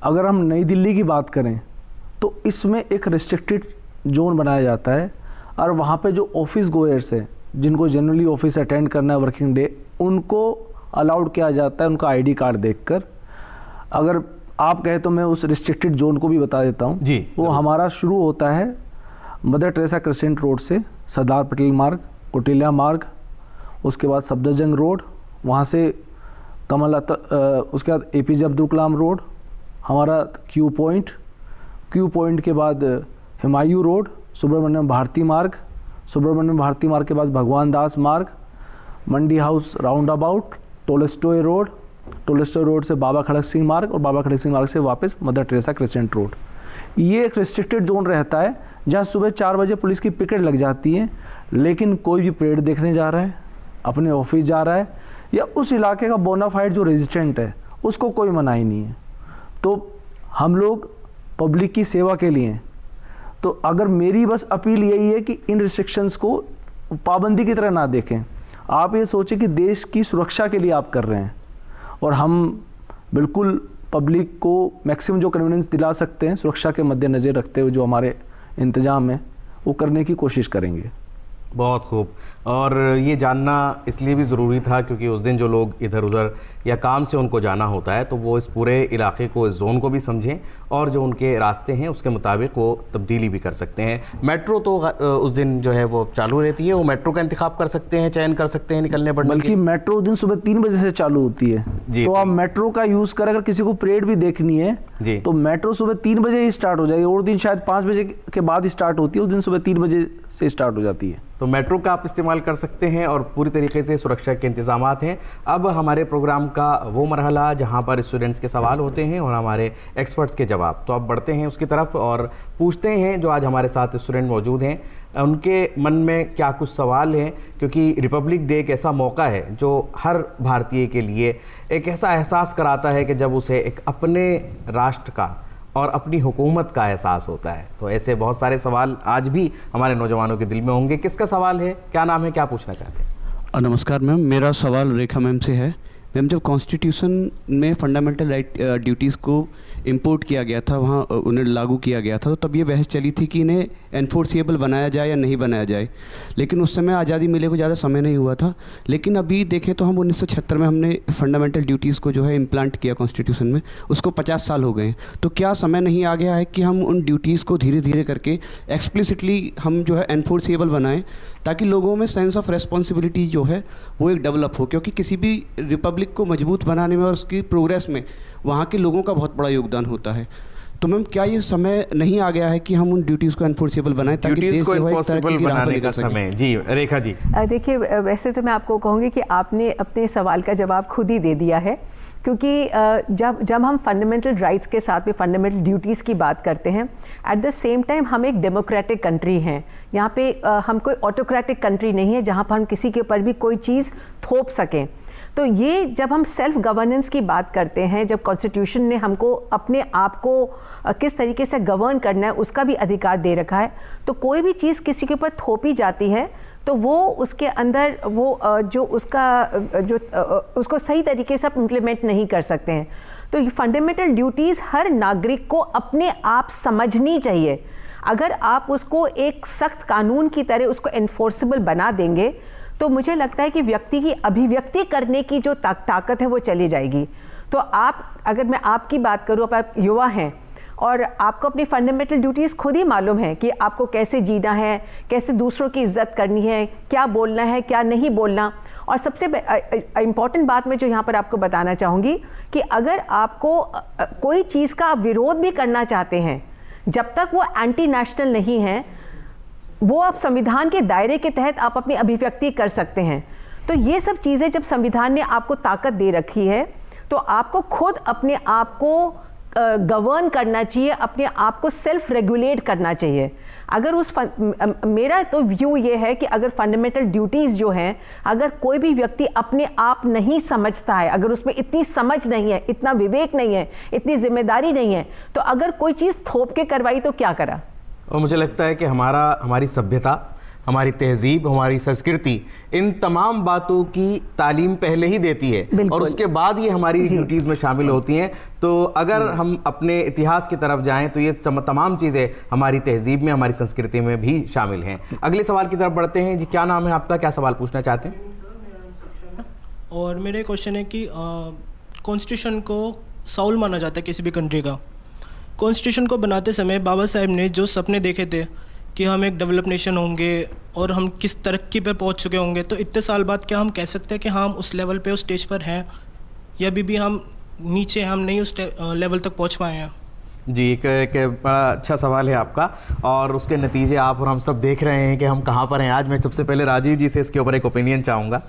अगर हम नई दिल्ली की बात करें तो इसमें एक रिस्ट्रिक्टेड जोन बनाया जाता है और वहाँ पे जो ऑफिस गोयर्स हैं, जिनको जनरली ऑफिस अटेंड करना है वर्किंग डे, उनको अलाउड किया जाता है उनका ID कार्ड देखकर। अगर आप कहें तो मैं उस रिस्ट्रिक्टेड जोन को भी बता देता हूँ जी। वो हमारा शुरू होता है मदर टेरेसा क्रिसेंट रोड से, सरदार पटेल मार्ग, कोटिल्या मार्ग, उसके बाद सफदरजंग रोड, वहाँ से उसके बाद APJ अब्दुल कलाम रोड, हमारा क्यू पॉइंट के बाद हुमायूं रोड, सुब्रमण्यम भारती मार्ग, सुब्रमण्यम भारती मार्ग के बाद भगवान दास मार्ग, मंडी हाउस राउंड अबाउट, टोलेस्टोय रोड से बाबा खड़क सिंह मार्ग और बाबा खड़क सिंह मार्ग से वापस मदर टेरेसा क्रिसेंट रोड। ये एक रिस्ट्रिक्टेड जोन रहता है जहाँ सुबह 4 बजे पुलिस की पिकेट लग जाती है, लेकिन कोई भी परेड देखने जा रहा है, अपने ऑफिस जा रहा है या उस इलाके का बोनाफाइड जो रेजिडेंट है उसको कोई मनाही नहीं है। तो हम लोग पब्लिक की सेवा के लिए, तो अगर मेरी बस अपील यही है कि इन रिस्ट्रिक्शंस को पाबंदी की तरह ना देखें। आप ये सोचें कि देश की सुरक्षा के लिए आप कर रहे हैं और हम बिल्कुल पब्लिक को मैक्सिमम जो कन्वीनियंस दिला सकते हैं सुरक्षा के मद्देनज़र रखते हुए जो हमारे इंतजाम है वो करने की कोशिश करेंगे। बहुत खूब। और ये जानना इसलिए भी ज़रूरी था क्योंकि उस दिन जो लोग इधर उधर या काम से उनको जाना होता है तो वो इस पूरे इलाके को, इस जोन को भी समझें और जो उनके रास्ते हैं उसके मुताबिक वो तब्दीली भी कर सकते हैं। मेट्रो तो उस दिन जो है वो चालू रहती है, वो मेट्रो का इंतखाब कर सकते हैं, चयन कर सकते हैं निकलने पड़ने बल्कि मेट्रो उस दिन सुबह 3 बजे से चालू होती है जी, तो आप मेट्रो का यूज़ करें। अगर किसी को परेड भी देखनी है जी, तो मेट्रो सुबह 3 बजे ही स्टार्ट हो जाएगी, और दिन शायद 5 बजे के बाद स्टार्ट होती है, उस दिन सुबह 3 बजे से स्टार्ट हो जाती है। तो मेट्रो का आप इस्तेमाल कर सकते हैं और पूरी तरीके से सुरक्षा के इंतजामात हैं। अब हमारे प्रोग्राम का वो मरहला जहां पर स्टूडेंट्स के सवाल होते हैं और हमारे एक्सपर्ट्स के जवाब, तो अब बढ़ते हैं उसकी तरफ और पूछते हैं जो आज हमारे साथ स्टूडेंट मौजूद हैं उनके मन में क्या कुछ सवाल हैं, क्योंकि रिपब्लिक डे एक ऐसा मौका है जो हर भारतीय के लिए एक ऐसा एहसास कराता है कि जब उसे एक अपने राष्ट्र का और अपनी हुकूमत का एहसास होता है। तो ऐसे बहुत सारे सवाल आज भी हमारे नौजवानों के दिल में होंगे। किसका सवाल है, क्या नाम है, क्या पूछना चाहते हैं? नमस्कार मैम, मेरा सवाल रेखा मैम से है। मैम, जब कॉन्स्टिट्यूशन में फंडामेंटल राइट ड्यूटीज़ को इंपोर्ट किया गया था, वहाँ उन्हें लागू किया गया था, तो तब ये बहस चली थी कि इन्हें एनफोर्सिएबल बनाया जाए या नहीं बनाया जाए। लेकिन उस समय आज़ादी मिले को ज़्यादा समय नहीं हुआ था। लेकिन अभी देखें तो हम 1976 में हमने फंडामेंटल ड्यूटीज़ को जो है इम्प्लांट किया कॉन्स्टिट्यूशन में, उसको 50 साल हो गए हैं। तो क्या समय नहीं आ गया है कि हम उन ड्यूटीज़ को धीरे धीरे करके एक्सप्लिसिटली हम जो है एनफोर्सिएबल बनाएं, ताकि लोगों में सेंस ऑफ रेस्पॉन्सिबिलिटी जो है वो एक डेवलप हो? क्योंकि किसी भी रिपब्लिक को मजबूत बनाने में और उसकी प्रोग्रेस में वहाँ के लोगों का बहुत बड़ा योगदान होता है। तो मैम, क्या ये समय नहीं आ गया है कि हम उन ड्यूटीज़ को एनफोर्सिबल बनाएं ताकि देश जो है तरक्की की राह पर निकल सके? जी रेखा जी। देखिए, वैसे तो मैं आपको कहूँगी कि आपने अपने सवाल का जवाब खुद ही दे दिया है, क्योंकि जब हम फंडामेंटल राइट्स के साथ में फंडामेंटल ड्यूटीज़ की बात करते हैं, एट द सेम टाइम हम एक डेमोक्रेटिक कंट्री हैं। यहाँ पे हम कोई ऑटोक्रेटिक कंट्री नहीं है जहाँ पर हम किसी के ऊपर भी कोई चीज़ थोप सकें। तो ये जब हम सेल्फ गवर्नेंस की बात करते हैं, जब कॉन्स्टिट्यूशन ने हमको अपने आप को किस तरीके से गवर्न करना है उसका भी अधिकार दे रखा है, तो कोई भी चीज़ किसी के ऊपर थोपी जाती है तो वो उसके अंदर वो जो उसको सही तरीके से आप इम्प्लीमेंट नहीं कर सकते हैं। तो ये फंडामेंटल ड्यूटीज़ हर नागरिक को अपने आप समझनी चाहिए। अगर आप उसको एक सख्त कानून की तरह उसको एनफोर्सेबल बना देंगे तो मुझे लगता है कि व्यक्ति की अभिव्यक्ति करने की जो ताकत है वो चली जाएगी। तो आप, अगर मैं आपकी बात करूँ, आप युवा हैं और आपको अपनी फंडामेंटल ड्यूटीज़ खुद ही मालूम है कि आपको कैसे जीना है, कैसे दूसरों की इज्जत करनी है, क्या बोलना है, क्या नहीं बोलना। और सबसे इम्पॉर्टेंट बात मैं जो यहाँ पर आपको बताना चाहूँगी कि अगर आपको कोई चीज़ का विरोध भी करना चाहते हैं, जब तक वो एंटी नेशनल नहीं है, वो आप संविधान के दायरे के तहत आप अपनी अभिव्यक्ति कर सकते हैं। तो ये सब चीज़ें जब संविधान ने आपको ताकत दे रखी है तो आपको खुद अपने आप को गवर्न करना चाहिए, अपने आप को सेल्फ रेगुलेट करना चाहिए। अगर मेरा तो व्यू ये है कि अगर फंडामेंटल ड्यूटीज़ जो हैं, अगर कोई भी व्यक्ति अपने आप नहीं समझता है, अगर उसमें इतनी समझ नहीं है, इतना विवेक नहीं है, इतनी जिम्मेदारी नहीं है, तो अगर कोई चीज़ थोप के करवाई तो क्या करा। और मुझे लगता है कि हमारी सभ्यता, हमारी तहजीब, हमारी संस्कृति इन तमाम बातों की तालीम पहले ही देती है और उसके बाद ये हमारी ड्यूटीज़ में शामिल होती हैं। तो अगर हम अपने इतिहास की तरफ जाएं तो ये तमाम चीज़ें हमारी तहजीब में, हमारी संस्कृति में भी शामिल हैं। अगले सवाल की तरफ बढ़ते हैं। जी, क्या नाम है आपका, क्या सवाल पूछना चाहते हैं? और मेरे क्वेश्चन है कि कॉन्स्टिट्यूशन को साउल माना जाता है किसी भी कंट्री का। कॉन्स्टिट्यूशन को बनाते समय बाबा साहेब ने जो सपने देखे थे कि हम एक डेवलप नेशन होंगे और हम किस तरक्की पर पहुंच चुके होंगे, तो इतने साल बाद क्या हम कह सकते हैं कि हम उस लेवल पे, उस स्टेज पर हैं, या अभी भी हम नीचे, हम नहीं उस लेवल तक पहुंच पाए हैं? जी, एक बड़ा अच्छा सवाल है आपका और उसके नतीजे आप और हम सब देख रहे हैं कि हम कहाँ पर हैं आज। मैं सबसे पहले राजीव जी से इसके ऊपर एक ओपिनियन चाहूँगा।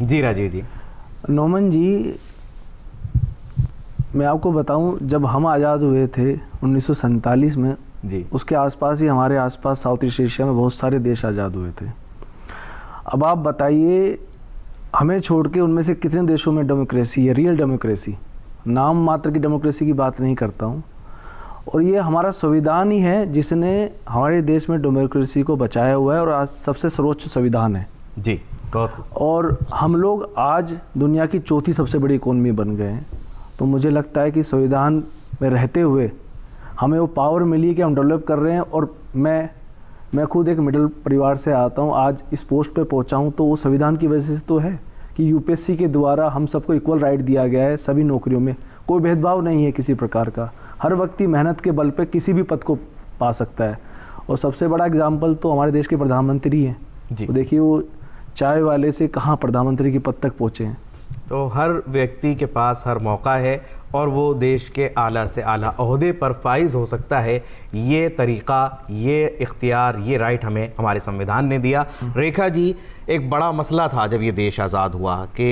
जी राजीव जी। नोमन जी, मैं आपको बताऊं, जब हम आज़ाद हुए थे 1947 में जी, उसके आसपास ही हमारे आसपास साउथ ईस्ट एशिया में बहुत सारे देश आज़ाद हुए थे। अब आप बताइए, हमें छोड़ के उनमें से कितने देशों में डेमोक्रेसी है, रियल डेमोक्रेसी? नाम मात्र की डेमोक्रेसी की बात नहीं करता हूँ। और ये हमारा संविधान ही है जिसने हमारे देश में डेमोक्रेसी को बचाया हुआ है और आज सबसे सर्वोच्च संविधान है जी। और हम लोग आज दुनिया की चौथी सबसे बड़ी इकोनॉमी बन गए हैं। तो मुझे लगता है कि संविधान में रहते हुए हमें वो पावर मिली कि हम डेवलप कर रहे हैं। और मैं मैं खुद एक मिडिल परिवार से आता हूँ, आज इस पोस्ट पे पहुँचा हूँ तो वो संविधान की वजह से तो है कि यूपीएससी के द्वारा हम सबको इक्वल राइट दिया गया है। सभी नौकरियों में कोई भेदभाव नहीं है किसी प्रकार का, हर व्यक्ति मेहनत के बल पे किसी भी पद को पा सकता है। और सबसे बड़ा एग्जाम्पल तो हमारे देश के प्रधानमंत्री हैं जी। तो देखिए वो चाय वाले से कहाँ प्रधानमंत्री के पद तक पहुँचे हैं। तो हर व्यक्ति के पास हर मौका है और वो देश के आला से आला ओहदे पर फाइज हो सकता है। ये तरीक़ा, ये इख्तियार, ये राइट हमें हमारे संविधान ने दिया। रेखा जी, एक बड़ा मसला था जब ये देश आज़ाद हुआ कि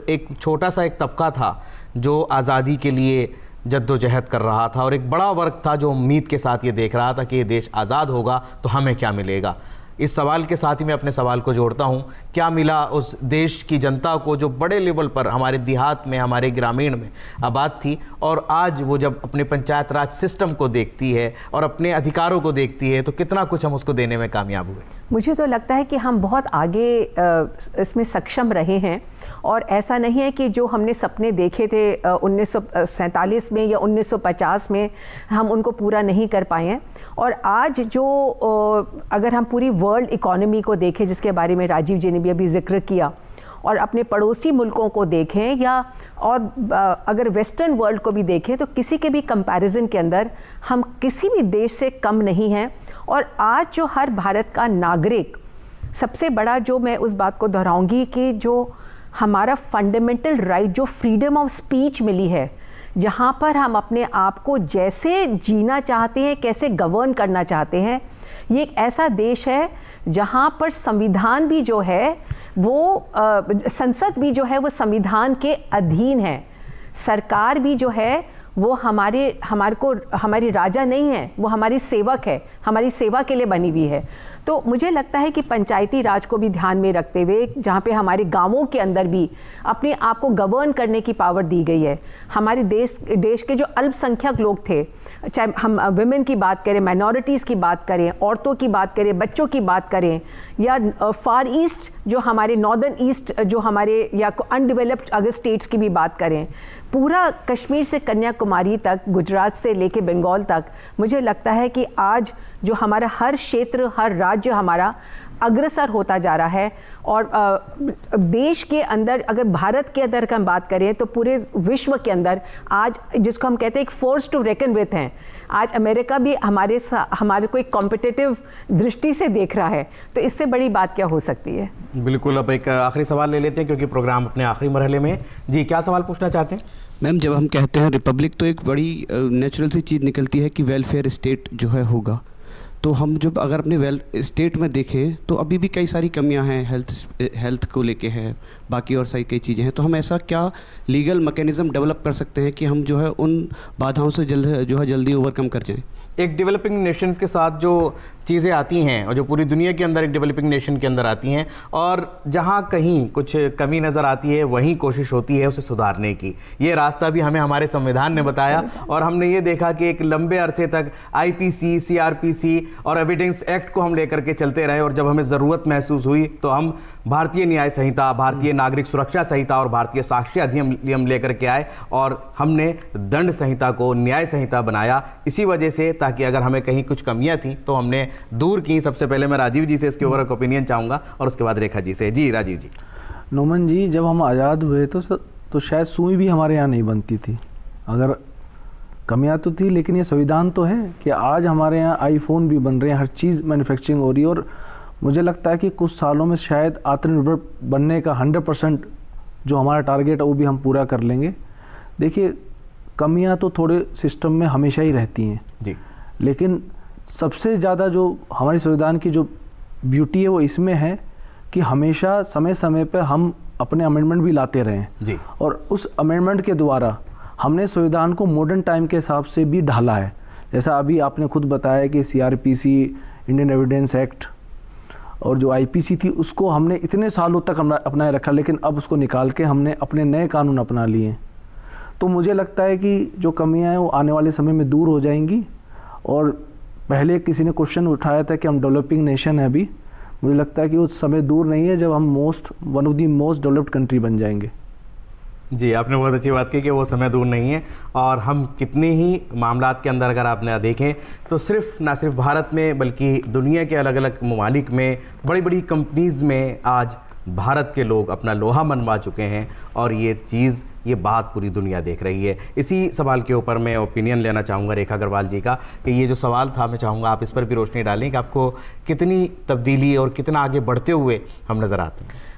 एक छोटा सा एक तबका था जो आज़ादी के लिए जद्दोजहद कर रहा था और एक बड़ा वर्ग था जो उम्मीद के साथ ये देख रहा था कि ये देश आज़ाद होगा तो हमें क्या मिलेगा। इस सवाल के साथ ही मैं अपने सवाल को जोड़ता हूँ, क्या मिला उस देश की जनता को जो बड़े लेवल पर हमारे देहात में, हमारे ग्रामीण में आबाद थी, और आज वो जब अपने पंचायत राज सिस्टम को देखती है और अपने अधिकारों को देखती है तो कितना कुछ हम उसको देने में कामयाब हुए? मुझे तो लगता है कि हम बहुत आगे इसमें सक्षम रहे हैं और ऐसा नहीं है कि जो हमने सपने देखे थे 1947 में या 1950 में हम उनको पूरा नहीं कर पाए हैं। और आज जो अगर हम पूरी वर्ल्ड इकोनॉमी को देखें, जिसके बारे में राजीव जी ने भी अभी जिक्र किया, और अपने पड़ोसी मुल्कों को देखें या और अगर वेस्टर्न वर्ल्ड को भी देखें, तो किसी के भी कंपैरिजन के अंदर हम किसी भी देश से कम नहीं हैं। और आज जो हर भारत का नागरिक, सबसे बड़ा जो मैं उस बात को दोहराऊंगी कि जो हमारा फंडामेंटल राइट, जो फ्रीडम ऑफ स्पीच मिली है, जहाँ पर हम अपने आप को जैसे जीना चाहते हैं, कैसे गवर्न करना चाहते हैं, ये एक ऐसा देश है जहाँ पर संविधान भी जो है वो संसद भी जो है वो संविधान के अधीन है। सरकार भी जो है वो हमारी राजा नहीं है, वो हमारी सेवक है, हमारी सेवा के लिए बनी हुई है। तो मुझे लगता है कि पंचायती राज को भी ध्यान में रखते हुए, जहाँ पे हमारे गांवों के अंदर भी अपने आप को गवर्न करने की पावर दी गई है। हमारे देश के जो अल्पसंख्यक लोग थे, चाहे हम विमेन की बात करें, माइनॉरिटीज़ की बात करें, औरतों की बात करें, बच्चों की बात करें, या फार ईस्ट जो हमारे नॉर्दर्न ईस्ट जो हमारे या अनडेवलप्ड अगर स्टेट्स की भी बात करें, पूरा कश्मीर से कन्याकुमारी तक, गुजरात से लेके बंगाल तक, मुझे लगता है कि आज जो हमारा हर क्षेत्र, हर राज्य हमारा अग्रसर होता जा रहा है। और देश के अंदर, अगर भारत के अंदर हम बात करें तो पूरे विश्व के अंदर आज जिसको हम कहते हैं एक फोर्स टू रेकन विथ हैं। आज अमेरिका भी हमारे को एक कॉम्पिटिटिव दृष्टि से देख रहा है, तो इससे बड़ी बात क्या हो सकती है। बिल्कुल, अब एक आखिरी सवाल ले लेते हैं क्योंकि प्रोग्राम अपने आखिरी मरहले में। जी, क्या सवाल पूछना चाहते हैं? मैम, जब हम कहते हैं रिपब्लिक तो एक बड़ी नेचुरल सी चीज़ निकलती है कि वेलफेयर स्टेट जो है होगा, तो हम जब अगर अपने स्टेट में देखें तो अभी भी कई सारी कमियां हैं, हेल्थ को लेके है, बाकी और सारी कई चीज़ें हैं। तो हम ऐसा क्या लीगल मैकेनिज़्म डेवलप कर सकते हैं कि हम जो है उन बाधाओं से जल्दी ओवरकम कर जाएं? एक डेवलपिंग नेशंस के साथ जो चीज़ें आती हैं और जो पूरी दुनिया के अंदर एक डेवलपिंग नेशन के अंदर आती हैं, और जहाँ कहीं कुछ कमी नज़र आती है वहीं कोशिश होती है उसे सुधारने की। ये रास्ता भी हमें हमारे संविधान ने बताया और हमने ये देखा कि एक लंबे अरसे तक IPC, CRPC और एविडेंस एक्ट को हम लेकर के चलते रहे, और जब हमें ज़रूरत महसूस हुई तो हम भारतीय न्याय संहिता, भारतीय नागरिक सुरक्षा संहिता और भारतीय साक्ष्य अधिनियम लेकर के आए और हमने दंड संहिता को न्याय संहिता बनाया इसी वजह से, ताकि अगर हमें कहीं कुछ कमियां थी तो हमने दूर की। सबसे पहले मैं राजीव जी से इसके ऊपर एक ओपिनियन चाहूँगा और उसके बाद रेखा जी से। जी राजीव जी। नोमन जी, जब हम आज़ाद हुए तो शायद सुई भी हमारे यहाँ नहीं बनती थी। अगर कमियां तो थी, लेकिन ये संविधान तो है कि आज हमारे यहाँ आईफोन भी बन रहे हैं, हर चीज़ मैन्युफैक्चरिंग हो रही है। और मुझे लगता है कि कुछ सालों में शायद आत्मनिर्भर बनने का 100% जो हमारा टारगेट है वो भी हम पूरा कर लेंगे। देखिए, कमियां तो थोड़े सिस्टम में हमेशा ही रहती हैं जी, लेकिन सबसे ज़्यादा जो हमारी संविधान की जो ब्यूटी है वो इसमें है कि हमेशा समय समय पर हम अपने अमेंडमेंट भी लाते रहें जी। और उस अमेंडमेंट के द्वारा हमने संविधान को मॉडर्न टाइम के हिसाब से भी ढाला है। जैसा अभी आपने खुद बताया कि CRPC, इंडियन एविडेंस एक्ट और जो IPC थी उसको हमने इतने सालों तक अपनाए रखा, लेकिन अब उसको निकाल के हमने अपने नए कानून अपना लिए। तो मुझे लगता है कि जो कमियां हैं वो आने वाले समय में दूर हो जाएंगी। और पहले किसी ने क्वेश्चन उठाया था कि हम डेवलपिंग नेशन है अभी, मुझे लगता है कि वो समय दूर नहीं है जब हम one of the most developed country बन जाएंगे। जी, आपने बहुत अच्छी बात की कि वो समय दूर नहीं है, और हम कितने ही मामलात के अंदर अगर आपने देखें तो ना सिर्फ भारत में बल्कि दुनिया के अलग अलग ममालिक में बड़ी बड़ी कंपनीज़ में आज भारत के लोग अपना लोहा मनवा चुके हैं, और ये बात पूरी दुनिया देख रही है। इसी सवाल के ऊपर मैं ओपिनियन लेना चाहूँगा रेखा अग्रवाल जी का, कि ये जो सवाल था मैं चाहूँगा आप इस पर भी रोशनी डालें कि आपको कितनी तब्दीली और कितना आगे बढ़ते हुए हम नज़र आते हैं।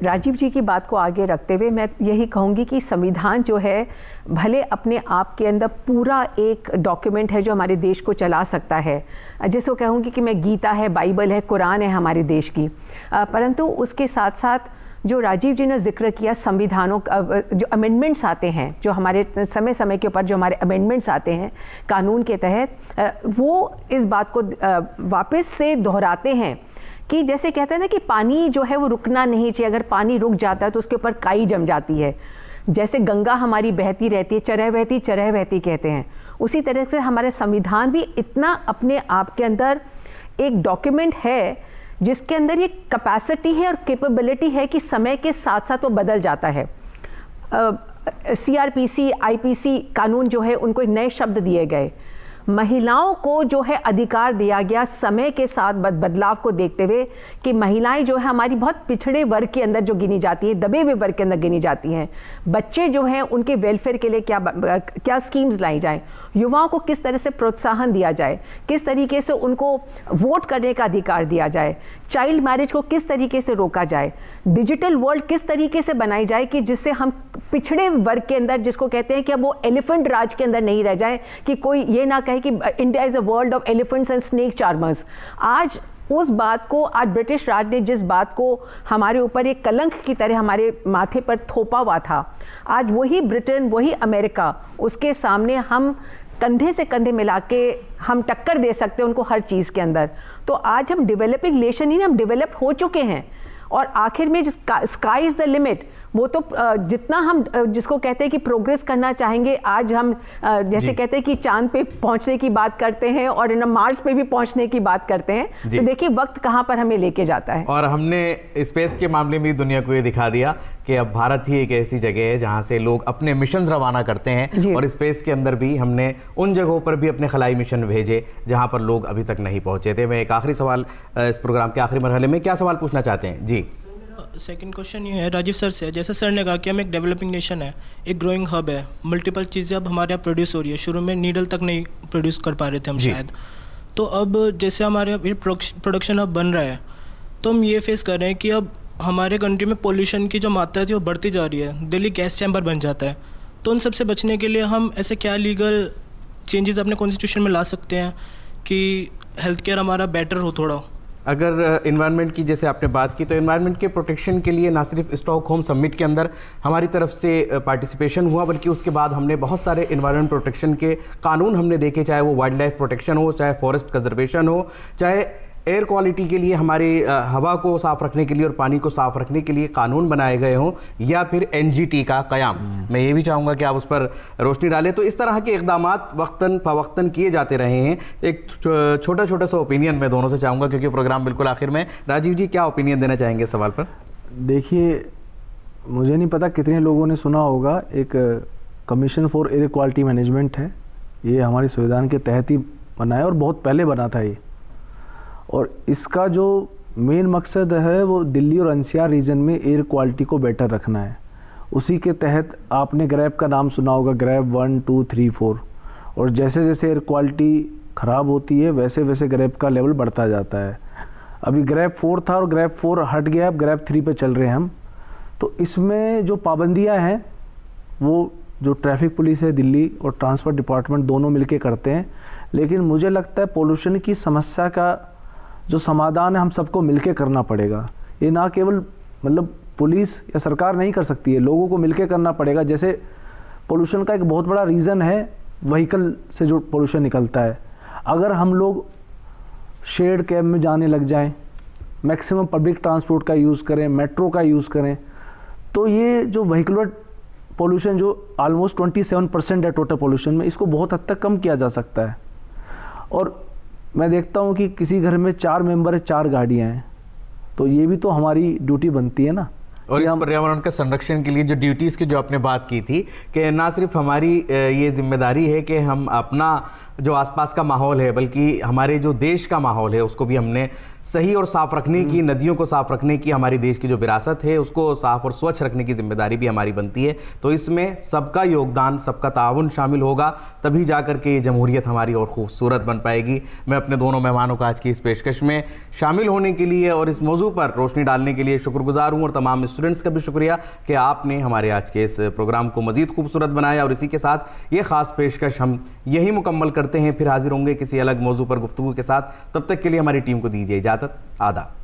राजीव जी की बात को आगे रखते हुए मैं यही कहूँगी कि संविधान जो है भले अपने आप के अंदर पूरा एक डॉक्यूमेंट है जो हमारे देश को चला सकता है, जिसको कहूँगी कि मैं गीता है, बाइबल है, कुरान है हमारे देश की, परंतु उसके साथ साथ जो राजीव जी ने जिक्र किया संविधानों जो अमेंडमेंट्स आते हैं, जो हमारे समय समय के ऊपर जो हमारे अमेंडमेंट्स आते हैं कानून के तहत, वो इस बात को वापस से दोहराते हैं कि जैसे कहते हैं ना कि पानी जो है वो रुकना नहीं चाहिए, अगर पानी रुक जाता है तो उसके ऊपर काई जम जाती है। जैसे गंगा हमारी बहती रहती है, चरह बहती कहते हैं, उसी तरह से हमारे संविधान भी इतना अपने आप के अंदर एक डॉक्यूमेंट है जिसके अंदर ये कैपेसिटी है और कैपेबिलिटी है कि समय के साथ साथ वो बदल जाता है। CRPC, IPC कानून जो है उनको नए शब्द दिए गए, महिलाओं को जो है अधिकार दिया गया समय के साथ बदलाव को देखते हुए कि महिलाएं जो है हमारी बहुत पिछड़े वर्ग के अंदर जो गिनी जाती है, दबे हुए वर्ग के अंदर गिनी जाती हैं। बच्चे जो हैं उनके वेलफेयर के लिए क्या स्कीम्स लाई जाएं, युवाओं को किस तरह से प्रोत्साहन दिया जाए, किस तरीके से उनको वोट करने का अधिकार दिया जाए, चाइल्ड मैरिज को किस तरीके से रोका जाए, डिजिटल वर्ल्ड किस तरीके से बनाई जाए कि जिससे हम पिछड़े वर्ग के अंदर, जिसको कहते हैं कि अब वो एलिफेंट राज के अंदर नहीं रह जाए, कि कोई ये ना कहे कि India is a world of elephants and snake charmers. आज उस बात को, आज ब्रिटिश राज ने जिस बात को हमारे ऊपर एक कलंक की तरह हमारे माथे पर थोपा हुआ था, आज वही ब्रिटेन, वही अमेरिका, उसके सामने हम कंधे से कंधे मिला के हम टक्कर दे सकते हैं उनको हर चीज़ के अंदर। तो आज हम डेवलपिंग नेशन ही हम डेवलप हो चुके हैं, और आखिर में स्काई इज़ द लिमिट। वो तो जितना हम जिसको कहते हैं कि प्रोग्रेस करना चाहेंगे, आज हम जैसे कहते हैं कि चांद पे पहुंचने की बात करते हैं और मार्स पे भी पहुंचने की बात करते हैं, तो देखिए वक्त कहां पर हमें लेके जाता है। और हमने स्पेस के मामले में दुनिया को ये दिखा दिया कि अब भारत ही एक ऐसी जगह है जहां से लोग अपने मिशन रवाना करते हैं, और स्पेस के अंदर भी हमने उन जगहों पर भी अपने खलाई मिशन भेजे जहां पर लोग अभी तक नहीं पहुंचे थे। मैं एक आखिरी सवाल इस प्रोग्राम के आखिरी मरहले में क्या सवाल पूछना चाहते हैं? जी, सेकंड क्वेश्चन ये है राजीव सर से, जैसे सर ने कहा कि हम एक डेवलपिंग नेशन है, एक ग्रोइंग हब है, मल्टीपल चीज़ें अब हमारे यहाँ प्रोड्यूस हो रही है। शुरू में नीडल तक नहीं प्रोड्यूस कर पा रहे थे हम शायद, तो अब जैसे हमारे प्रोडक्शन अब बन रहा है, तो हम ये फेस कर रहे हैं कि अब हमारे कंट्री में पोल्यूशन की जो मात्रा थी वो बढ़ती जा रही है, दिल्ली गैस चैम्बर बन जाता है। तो उन सबसे बचने के लिए हम ऐसे क्या लीगल चेंजेस अपने कॉन्स्टिट्यूशन में ला सकते हैं कि हेल्थ केयर हमारा बेटर हो थोड़ा? अगर इन्वायरमेंट की जैसे आपने बात की, तो इन्वायरमेंट के प्रोटेक्शन के लिए ना सिर्फ स्टॉकहोम समिट के अंदर हमारी तरफ से पार्टिसिपेशन हुआ, बल्कि उसके बाद हमने बहुत सारे इन्वायरमेंट प्रोटेक्शन के कानून हमने देखे, चाहे वो वाइल्ड लाइफ प्रोटेक्शन हो, चाहे फॉरेस्ट कंजर्वेशन हो, चाहे एयर क्वालिटी के लिए हमारी हवा को साफ़ रखने के लिए और पानी को साफ़ रखने के लिए कानून बनाए गए हों, या फिर NGT का क़याम। मैं ये भी चाहूँगा कि आप उस पर रोशनी डालें। तो इस तरह के इक़दाम वक्तन फ़वक्तन किए जाते रहे हैं। एक छोटा सा ओपिनियन मैं दोनों से चाहूँगा, क्योंकि प्रोग्राम बिल्कुल आखिर में। राजीव जी, क्या ओपिनियन देना चाहेंगे इस सवाल पर? देखिए, मुझे नहीं पता कितने लोगों ने सुना होगा, एक commission for air quality management है, ये हमारे संविधान के तहत ही बना है और बहुत पहले बना था ये। और इसका जो मेन मकसद है वो दिल्ली और NCR रीजन में एयर क्वालिटी को बेटर रखना है। उसी के तहत आपने ग्रैब का नाम सुना होगा, ग्रैब 1, 2, 3, 4, और जैसे जैसे एयर क्वालिटी ख़राब होती है वैसे वैसे ग्रैब का लेवल बढ़ता जाता है। अभी ग्रैब 4 था और ग्रैब 4 हट गया, अब ग्रैब 3 पे चल रहे हैं हम। तो इसमें जो पाबंदियाँ हैं वो जो ट्रैफिक पुलिस है दिल्ली और ट्रांसपोर्ट डिपार्टमेंट दोनों मिलके करते हैं, लेकिन मुझे लगता है पोल्यूशन की समस्या का जो समाधान है हम सबको मिलके करना पड़ेगा। ये ना केवल मतलब पुलिस या सरकार नहीं कर सकती है, लोगों को मिलके करना पड़ेगा। जैसे पोल्यूशन का एक बहुत बड़ा रीज़न है व्हीकल से जो पोल्यूशन निकलता है, अगर हम लोग शेड कैब में जाने लग जाएं, मैक्सिमम पब्लिक ट्रांसपोर्ट का यूज़ करें, मेट्रो का यूज़ करें, तो ये जो व्हीकुलर पोल्यूशन जो ऑलमोस्ट 27% है टोटल पोल्यूशन में, इसको बहुत हद तक कम किया जा सकता है। और मैं देखता हूँ कि किसी घर में 4 मेंबर है, 4 गाड़ियाँ हैं, तो ये भी तो हमारी ड्यूटी बनती है ना और इस पर्यावरण के संरक्षण के लिए जो ड्यूटीज़ की जो आपने बात की थी कि ना सिर्फ हमारी ये जिम्मेदारी है कि हम अपना जो आसपास का माहौल है, बल्कि हमारे जो देश का माहौल है उसको भी हमने सही और साफ़ रखने की, नदियों को साफ़ रखने की, हमारी देश की जो विरासत है उसको साफ़ और स्वच्छ रखने की जिम्मेदारी भी हमारी बनती है। तो इसमें सबका योगदान, सबका ताउन शामिल होगा, तभी जाकर के ये जमहूरियत हमारी और खूबसूरत बन पाएगी। मैं अपने दोनों मेहमानों का आज की इस पेशकश में शामिल होने के लिए और इस मौजू पर रोशनी डालने के लिए शुक्रगुजार हूँ, और तमाम स्टूडेंट्स का भी शुक्रिया कि आपने हमारे आज के इस प्रोग्राम को मज़ीद खूबसूरत बनाया। और इसी के साथ ये ख़ास पेशकश हम यही मुकम्मल करते हैं। फिर हाजिर होंगे किसी अलग मौजू पर गुफ्तगू के साथ। तब तक के लिए हमारी टीम को दीजिए इजाज़त। आदाब।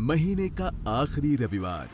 महीने का आखिरी रविवार